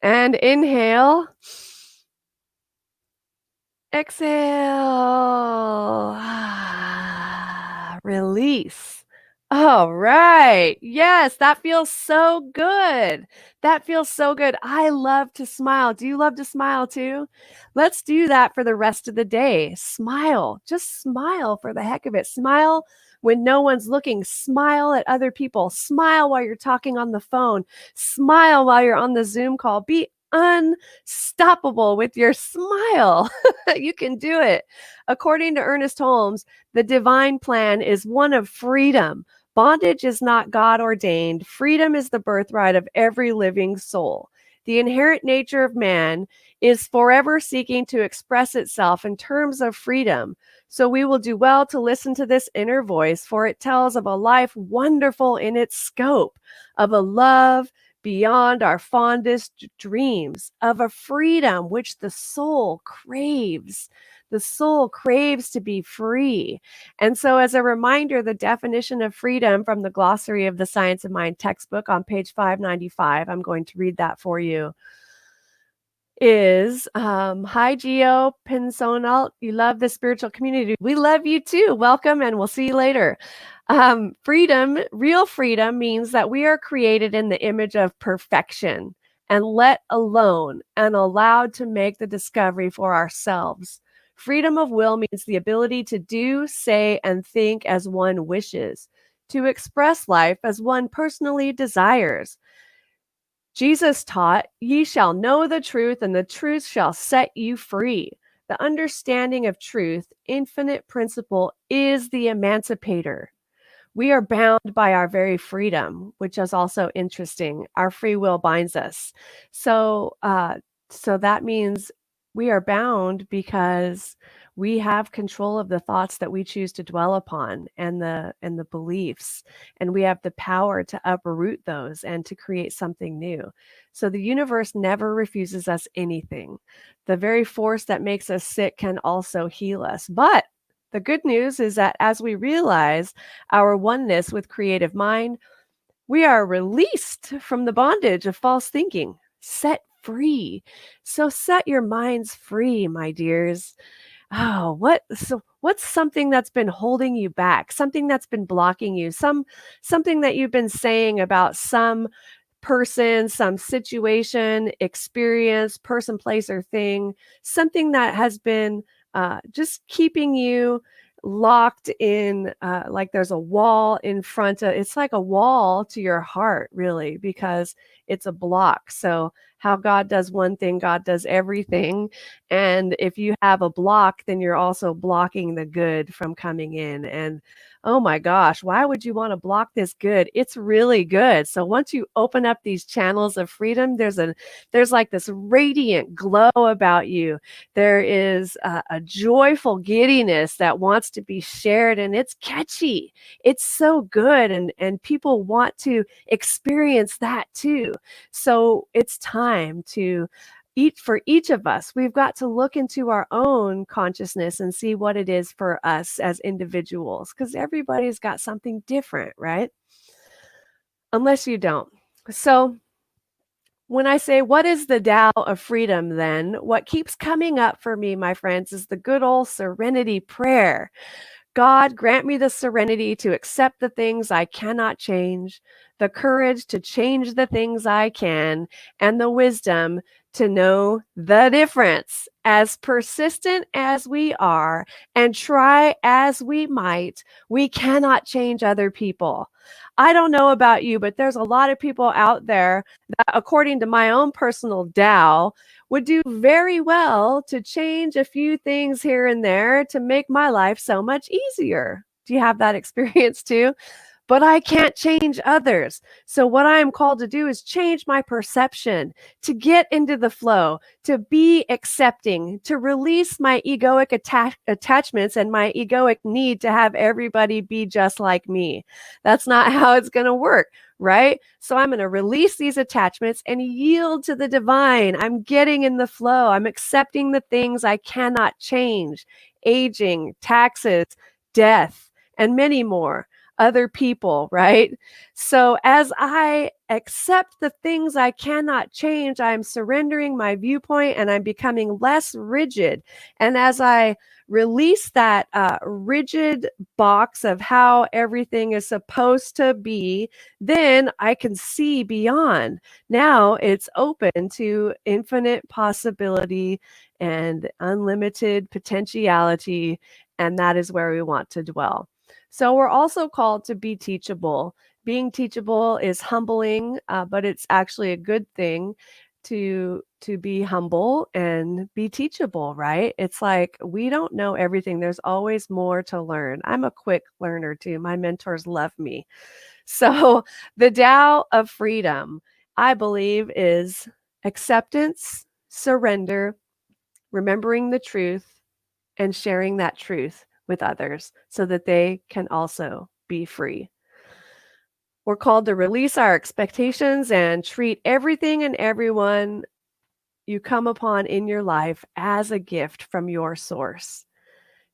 S3: And inhale. Exhale. Release. All right. Yes, that feels so good. That feels so good. I love to smile. Do you love to smile too? Let's do that for the rest of the day. Smile. Just smile for the heck of it. Smile when no one's looking. Smile at other people. Smile while you're talking on the phone. Smile while you're on the Zoom call. Be unstoppable with your smile. You can do it. According to Ernest Holmes, the divine plan is one of freedom. Bondage is not God ordained. Freedom is the birthright of every living soul. The inherent nature of man is forever seeking to express itself in terms of freedom. So we will do well to listen to this inner voice, for it tells of a life wonderful in its scope, of a love beyond our fondest dreams, of a freedom which the soul craves. The soul craves to be free. And so, as a reminder, the definition of freedom from the Glossary of the Science of Mind textbook on page 595, I'm going to read that for you, is hi, Geo Pinsonal. You love the spiritual community. We love you too. Welcome, and we'll see you later. Freedom, real freedom, means that we are created in the image of perfection and let alone and allowed to make the discovery for ourselves. Freedom of will means the ability to do, say, and think as one wishes, to express life as one personally desires. Jesus taught, "Ye shall know the truth, and the truth shall set you free." The understanding of truth, infinite principle, is the emancipator. We are bound by our very freedom, which is also interesting. Our free will binds us. So that means we are bound because we have control of the thoughts that we choose to dwell upon and the beliefs, and we have the power to uproot those and to create something new. So the universe never refuses us anything. The very force that makes us sick can also heal us. But the good news is that as we realize our oneness with creative mind, we are released from the bondage of false thinking, set free. So set your minds free, my dears. Oh, what's something that's been holding you back? Something that's been blocking you? Something that you've been saying about some person, some situation, experience, person, place, or thing, something that has been just keeping you locked in, like there's a wall in front of, it's like a wall to your heart, really, because it's a block. So how God does one thing, God does everything. And if you have a block, then you're also blocking the good from coming in. And oh my gosh, why would you want to block this good? It's really good. So once you open up these channels of freedom, there's like this radiant glow about you. There is a joyful giddiness that wants to be shared, and it's catchy. It's so good, and people want to experience that too. So it's time to for each of us, we've got to look into our own consciousness and see what it is for us as individuals, because everybody's got something different, right? Unless you don't. So when I say, what is the Tao of freedom then? What keeps coming up for me, my friends, is the good old serenity prayer. God, grant me the serenity to accept the things I cannot change, the courage to change the things I can, and the wisdom to know the difference. As persistent as we are and try as we might, we cannot change other people. I don't know about you, but there's a lot of people out there that, according to my own personal Tao, would do very well to change a few things here and there to make my life so much easier. Do you have that experience too? But I can't change others. So what I am called to do is change my perception, to get into the flow, to be accepting, to release my egoic attachments and my egoic need to have everybody be just like me. That's not how it's going to work, right? So I'm going to release these attachments and yield to the divine. I'm getting in the flow. I'm accepting the things I cannot change: aging, taxes, death, and many more. Other people, right? So as I accept the things I cannot change, I'm surrendering my viewpoint and I'm becoming less rigid. And as I release that rigid box of how everything is supposed to be, then I can see beyond. Now it's open to infinite possibility and unlimited potentiality. And that is where we want to dwell. So we're also called to be teachable. Being teachable is humbling, but it's actually a good thing to be humble and be teachable, right? It's like we don't know everything. There's always more to learn. I'm a quick learner too. My mentors love me. So the Tao of freedom, I believe, is acceptance, surrender, remembering the truth, and sharing that truth with others so that they can also be free. We're called to release our expectations and treat everything and everyone you come upon in your life as a gift from your source.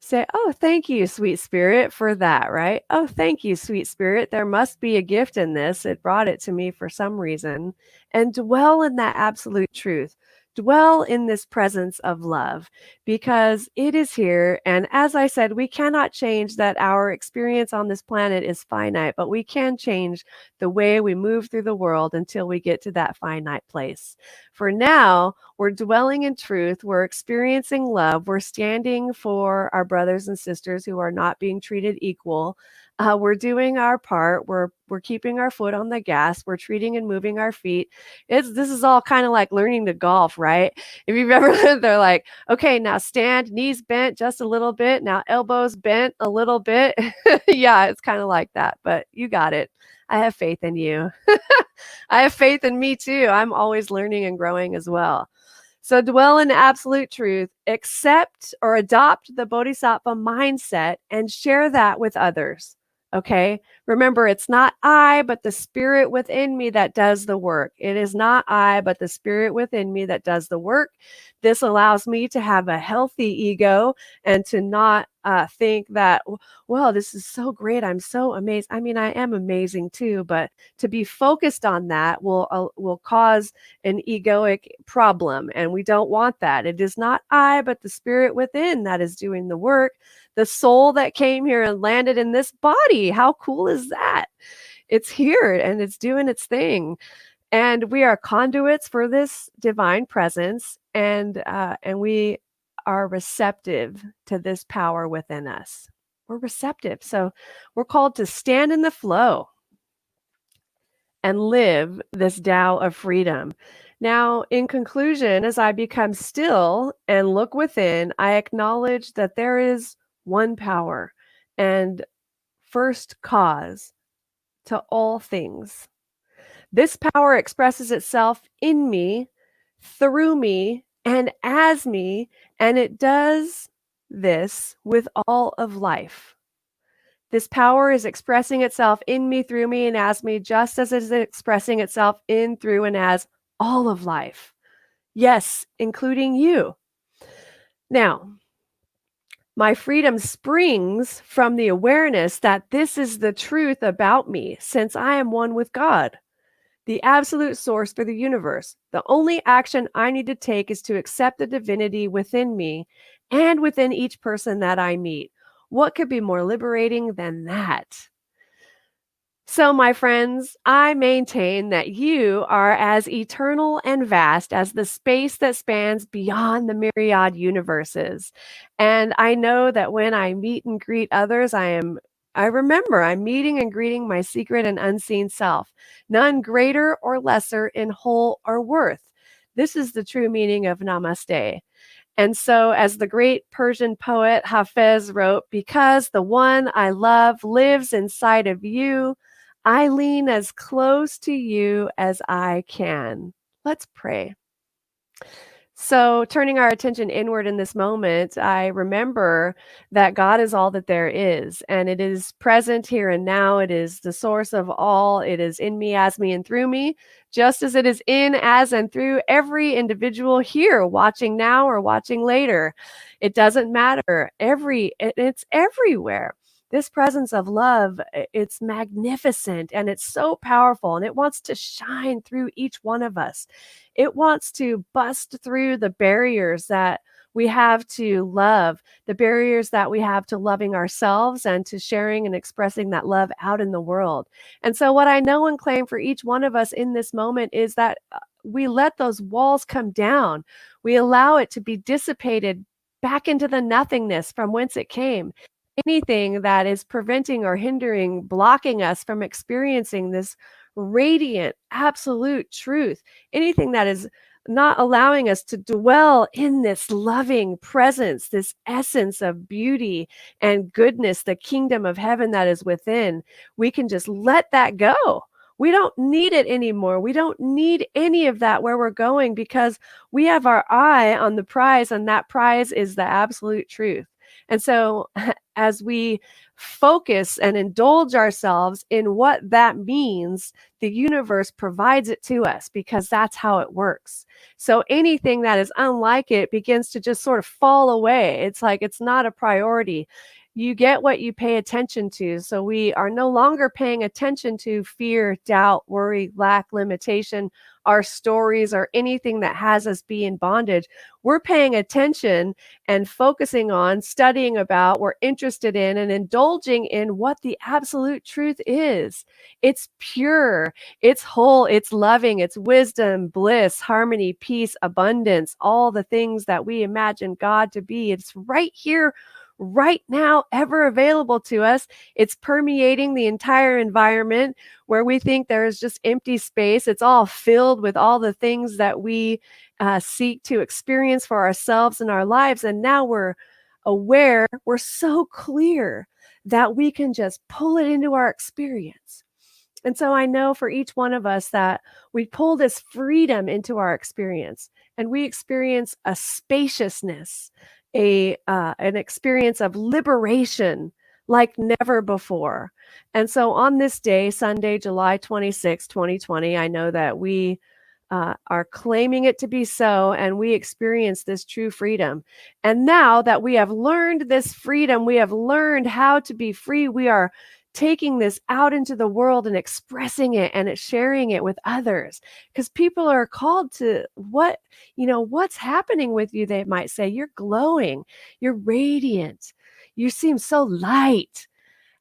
S3: Say, oh, thank you, sweet spirit, for that, right? Oh, thank you, sweet spirit. There must be a gift in this. It brought it to me for some reason. And dwell in that absolute truth. Dwell in this presence of love because it is here. And as I said, we cannot change that our experience on this planet is finite, but we can change the way we move through the world until we get to that finite place. For now, we're dwelling in truth. We're experiencing love. We're standing for our brothers and sisters who are not being treated equal. We're doing our part. We're keeping our foot on the gas. We're treating and moving our feet. This is all kind of like learning to golf, right? If you've ever, they're like, okay, now stand, knees bent just a little bit. Now elbows bent a little bit. Yeah, it's kind of like that, but you got it. I have faith in you. I have faith in me too. I'm always learning and growing as well. So dwell in absolute truth, accept or adopt the Bodhisattva mindset and share that with others. Okay. Remember, it's not I, but the spirit within me that does the work. It is not I, but the spirit within me that does the work. This allows me to have a healthy ego and to not think that, well, this is so great. I'm so amazed. I mean, I am amazing too, but to be focused on that will cause an egoic problem. And we don't want that. It is not I, but the spirit within that is doing the work. The soul that came here and landed in this body. How cool is that? It's here and it's doing its thing. And we are conduits for this divine presence. And we are receptive to this power within us. We're receptive. So we're called to stand in the flow and live this Tao of freedom. Now, in conclusion, as I become still and look within, I acknowledge that there is one power and first cause to all things. This power expresses itself in me, through me, and as me, and it does this with all of life. This power is expressing itself in me, through me, and as me, just as it is expressing itself in, through, and as all of life. Yes, including you. Now, my freedom springs from the awareness that this is the truth about me, since I am one with God. the absolute source for the universe. The only action I need to take is to accept the divinity within me and within each person that I meet. What could be more liberating than that? So, my friends, I maintain that you are as eternal and vast as the space that spans beyond the myriad universes. And I know that when I meet and greet others, I remember I'm meeting and greeting my secret and unseen self, none greater or lesser in whole or worth. This is the true meaning of namaste. And so, as the great Persian poet Hafez wrote, because the one I love lives inside of you, I lean as close to you as I can. Let's pray. So, turning our attention inward in this moment, I remember that God is all that there is, and it is present here and now. It is the source of all. It is in me, as me, and through me, just as it is in, as, and through every individual here, watching now or watching later. It doesn't matter. It's everywhere. This presence of love, it's magnificent and it's so powerful, and it wants to shine through each one of us. It wants to bust through the barriers that we have to love, the barriers that we have to loving ourselves and to sharing and expressing that love out in the world. And so what I know and claim for each one of us in this moment is that we let those walls come down. We allow it to be dissipated back into the nothingness from whence it came. Anything that is preventing or hindering, blocking us from experiencing this radiant, absolute truth, anything that is not allowing us to dwell in this loving presence, this essence of beauty and goodness, the kingdom of heaven that is within, we can just let that go. We don't need it anymore. We don't need any of that where we're going, because we have our eye on the prize, and that prize is the absolute truth. And so as we focus and indulge ourselves in what that means, the universe provides it to us, because that's how it works. So anything that is unlike it begins to just sort of fall away. It's like it's not a priority. You get what you pay attention to. So we are no longer paying attention to fear, doubt, worry, lack, limitation, our stories, or anything that has us be in bondage. We're paying attention and focusing on, studying about, we're interested in, and indulging in what the absolute truth is. It's pure, it's whole, it's loving, it's wisdom, bliss, harmony, peace, abundance, all the things that we imagine God to be. It's right here, right now, ever available to us. It's permeating the entire environment. Where we think there is just empty space, it's all filled with all the things that we seek to experience for ourselves in our lives. And now we're aware, we're so clear that we can just pull it into our experience. And so I know for each one of us that we pull this freedom into our experience, and we experience a spaciousness, an experience of liberation like never before. And so on this day, Sunday, July 26, 2020, I know that we are claiming it to be so, and we experience this true freedom. And now that we have learned this freedom, we have learned how to be free, we are taking this out into the world and expressing it and sharing it with others, because people are called to what's happening with you. They might say, you're glowing, you're radiant, you seem so light,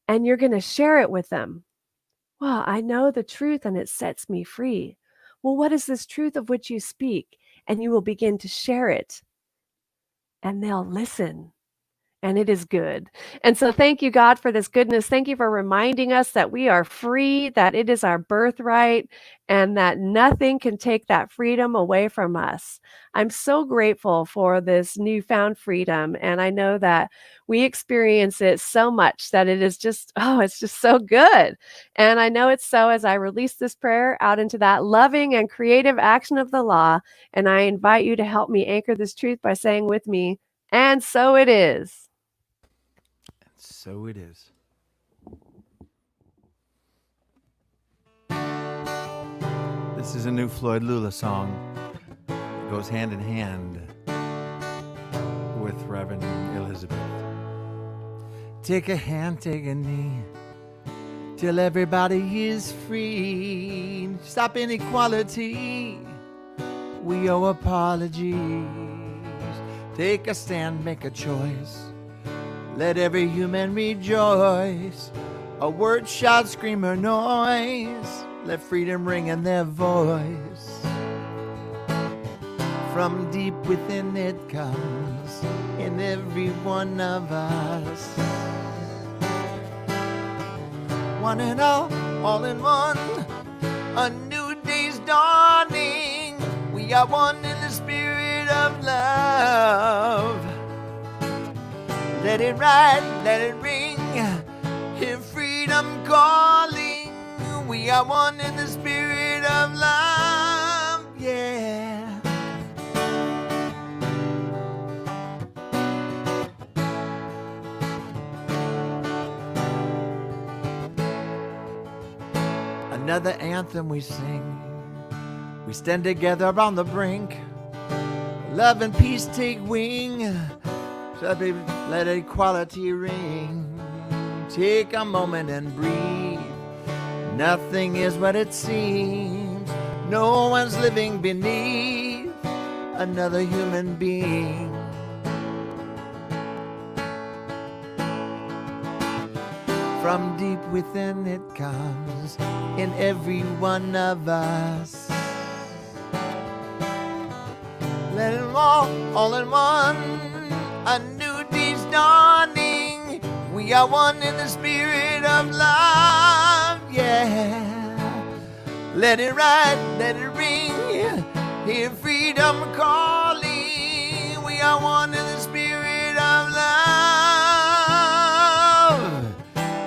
S3: and you're going to share it with them. Well, I know the truth and it sets me free. Well, what is this truth of which you speak? And you will begin to share it, and they'll listen. And it is good. And so thank you, God, for this goodness. Thank you for reminding us that we are free, that it is our birthright, and that nothing can take that freedom away from us. I'm so grateful for this newfound freedom. And I know that we experience it so much that it is just, it's just so good. And I know it's so as I release this prayer out into that loving and creative action of the law. And I invite you to help me anchor this truth by saying with me, and so it is.
S4: So it is. This is a new Floyd Lula song. It goes hand in hand with Reverend Elizabeth. Take a hand, take a knee, till everybody is free. Just
S2: stop inequality. We owe apologies. Take a stand, make a choice. Let every human rejoice. A word, shout, scream, or noise. Let freedom ring in their voice. From deep within it comes in every one of us. One and all in one. A new day's dawning. We are one in the spirit of love. Let it ride, let it ring. Hear freedom calling. We are one in the spirit of love. Yeah. Another anthem we sing. We stand together on the brink. Love and peace take wing. Let equality ring. Take a moment and breathe. Nothing is what it seems. No one's living beneath another human being. From deep within it comes in every one of us. Let it all in one. A new day's dawning. We are one in the spirit of love. Yeah. Let it ride, let it ring. Hear freedom calling. We are one in the spirit of love.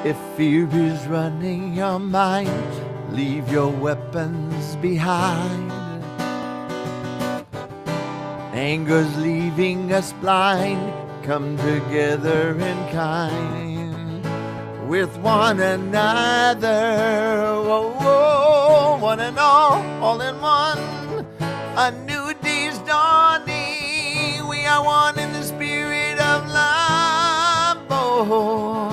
S2: If fear is running your mind, leave your weapons behind. Anger's leaving us blind. Come together in kind with one another. Whoa, whoa, one and all in one. A new day's dawning. We are one in the spirit of love. Oh,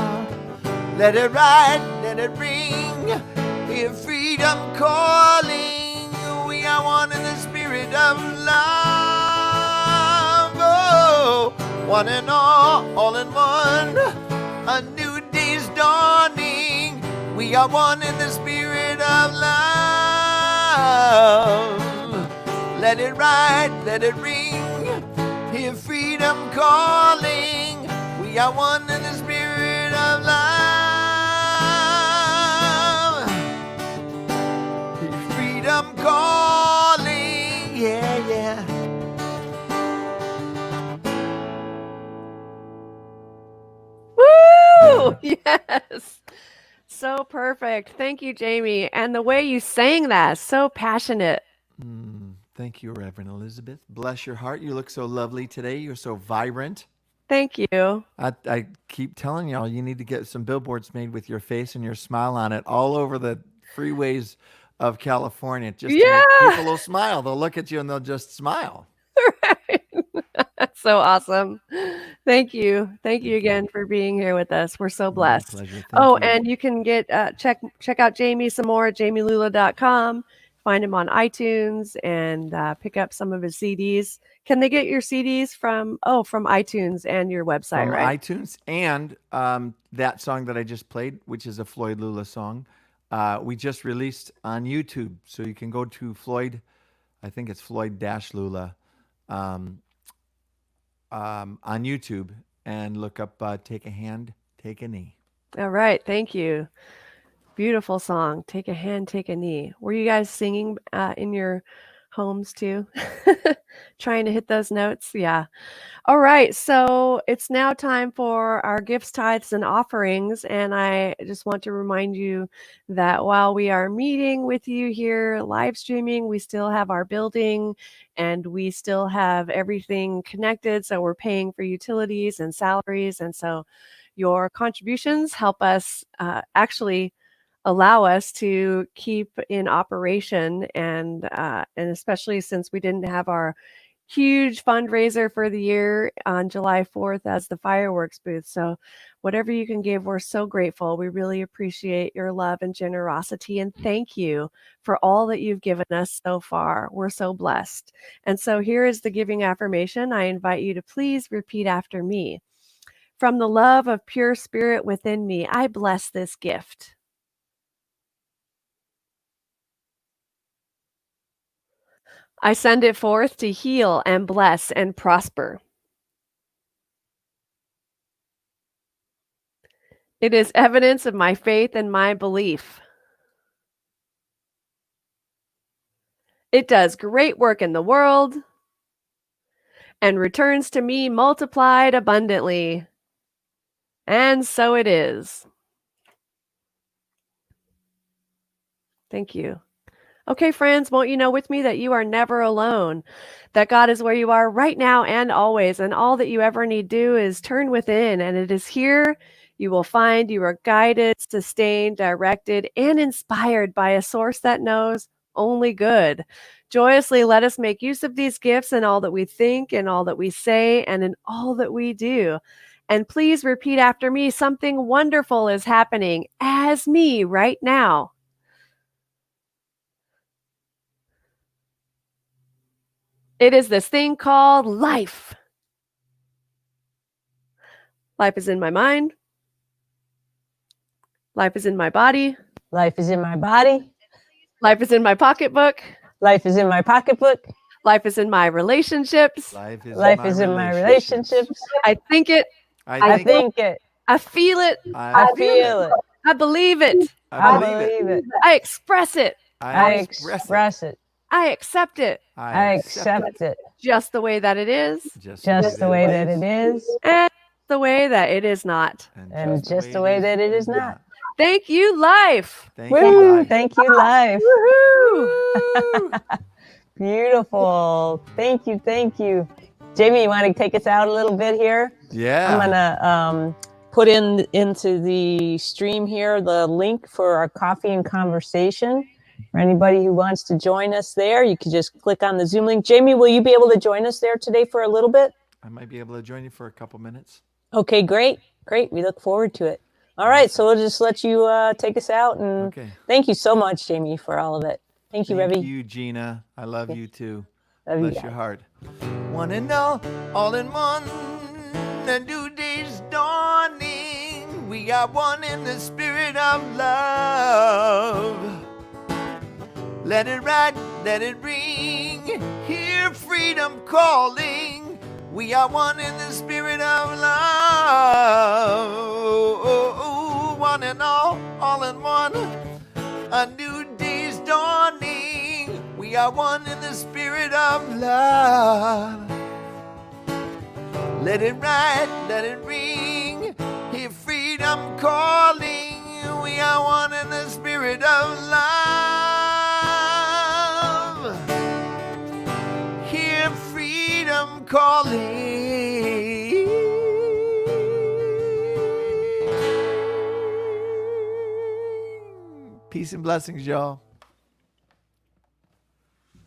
S2: let it ride, let it ring. Hear freedom calling. We are one in the spirit of love. Oh, one and all in one. A new day's dawning. We are one in the spirit of love. Let it ride, let it ring. Hear freedom calling. We are one in the spirit of love. Hear freedom calling. Yeah, yeah.
S3: Woo! Yes. So perfect. Thank you, Jami. And the way you sang that, so passionate.
S2: Thank you, Reverend Elizabeth. Bless your heart. You look so lovely today. You're so vibrant.
S3: Thank you.
S2: I keep telling y'all, you need to get some billboards made with your face and your smile on it all over the freeways of California. Just to make people will smile. They'll look at you and they'll just smile.
S3: Right. That's so awesome. Thank you. Thank you again for being here with us. We're so blessed.
S2: My pleasure. Thank
S3: Oh,
S2: you.
S3: and you can get check out Jami some more at jamilula.com. Find him on iTunes and pick up some of his CDs. Can they get your CDs from iTunes and your website,
S2: From
S3: right?
S2: iTunes and that song that I just played, which is a Floyd Lula song, we just released on YouTube. So you can go to Floyd, I think it's Floyd-Lula on YouTube and look up Take a Hand, Take a Knee.
S3: All right. Thank you. Beautiful song. Take a hand, take a knee. Were you guys singing in your homes too? Trying to hit those notes? Yeah. All right. So it's now time for our gifts, tithes, and offerings. And I just want to remind you that while we are meeting with you here, live streaming, we still have our building and we still have everything connected. So we're paying for utilities and salaries. And so your contributions help us actually allow us to keep in operation, and especially since we didn't have our huge fundraiser for the year on July 4th as the fireworks booth. So Whatever you can give, we're so grateful. We really appreciate your love and generosity. And thank you for all that you've given us so far. We're so blessed. And so here is the giving affirmation. I invite you to please repeat after me. From the love of pure spirit within me, I bless this gift. I send it forth to heal and bless and prosper. It is evidence of my faith and my belief. It does great work in the world and returns to me multiplied abundantly. And so it is. Thank you. Okay, friends, won't you know with me that you are never alone, that God is where you are right now and always, and all that you ever need do is turn within, and it is here you will find you are guided, sustained, directed, and inspired by a source that knows only good. Joyously let us make use of these gifts in all that we think, in all that we say, and in all that we do. And please repeat after me, something wonderful is happening as me right now. It is this thing called life. Life is in my mind. Life is in my body.
S1: Life is in my body.
S3: Life is in my pocketbook.
S1: Life is in my pocketbook.
S3: Life is in my relationships.
S4: Life
S1: Life is in my relationships.
S3: I think it.
S1: I think it.
S3: I feel it.
S1: I feel it.
S3: I believe it.
S1: I believe it.
S3: I express it.
S1: I express it.
S3: I accept it.
S1: I accept it.
S3: Just the way that it is.
S1: Just the way that it is.
S3: And the way that it is not.
S1: And just the way that it is not.
S3: Thank you, life.
S1: Woo! Thank you, life.
S3: Woohoo!
S1: Beautiful. Thank you. Thank you. Jamie, you want to take us out a little bit here?
S4: Yeah.
S1: I'm gonna put into the stream here the link for our coffee and conversation. For anybody who wants to join us there, you can just click on the Zoom link. Jamie, will you be able to join us there today for a little bit?
S4: I might be able to join you for a couple minutes.
S1: Okay, great. Great. We look forward to it. All right, so we'll just let you take us out. And thank you so much, Jamie, for all of it. Thank you, Revy.
S4: Thank you, Gina. I love you too.
S1: Love you
S4: Bless your heart.
S2: One and all in one. A new day's dawning. We are one in the spirit of love. Let it ride, let it ring. Hear freedom calling. We are one in the spirit of love. One and all in one. A new day's dawning. We are one in the spirit of love. Let it ride, let it ring. Hear freedom calling. We are one in the spirit of love. Hear freedom calling.
S4: Peace and blessings, y'all.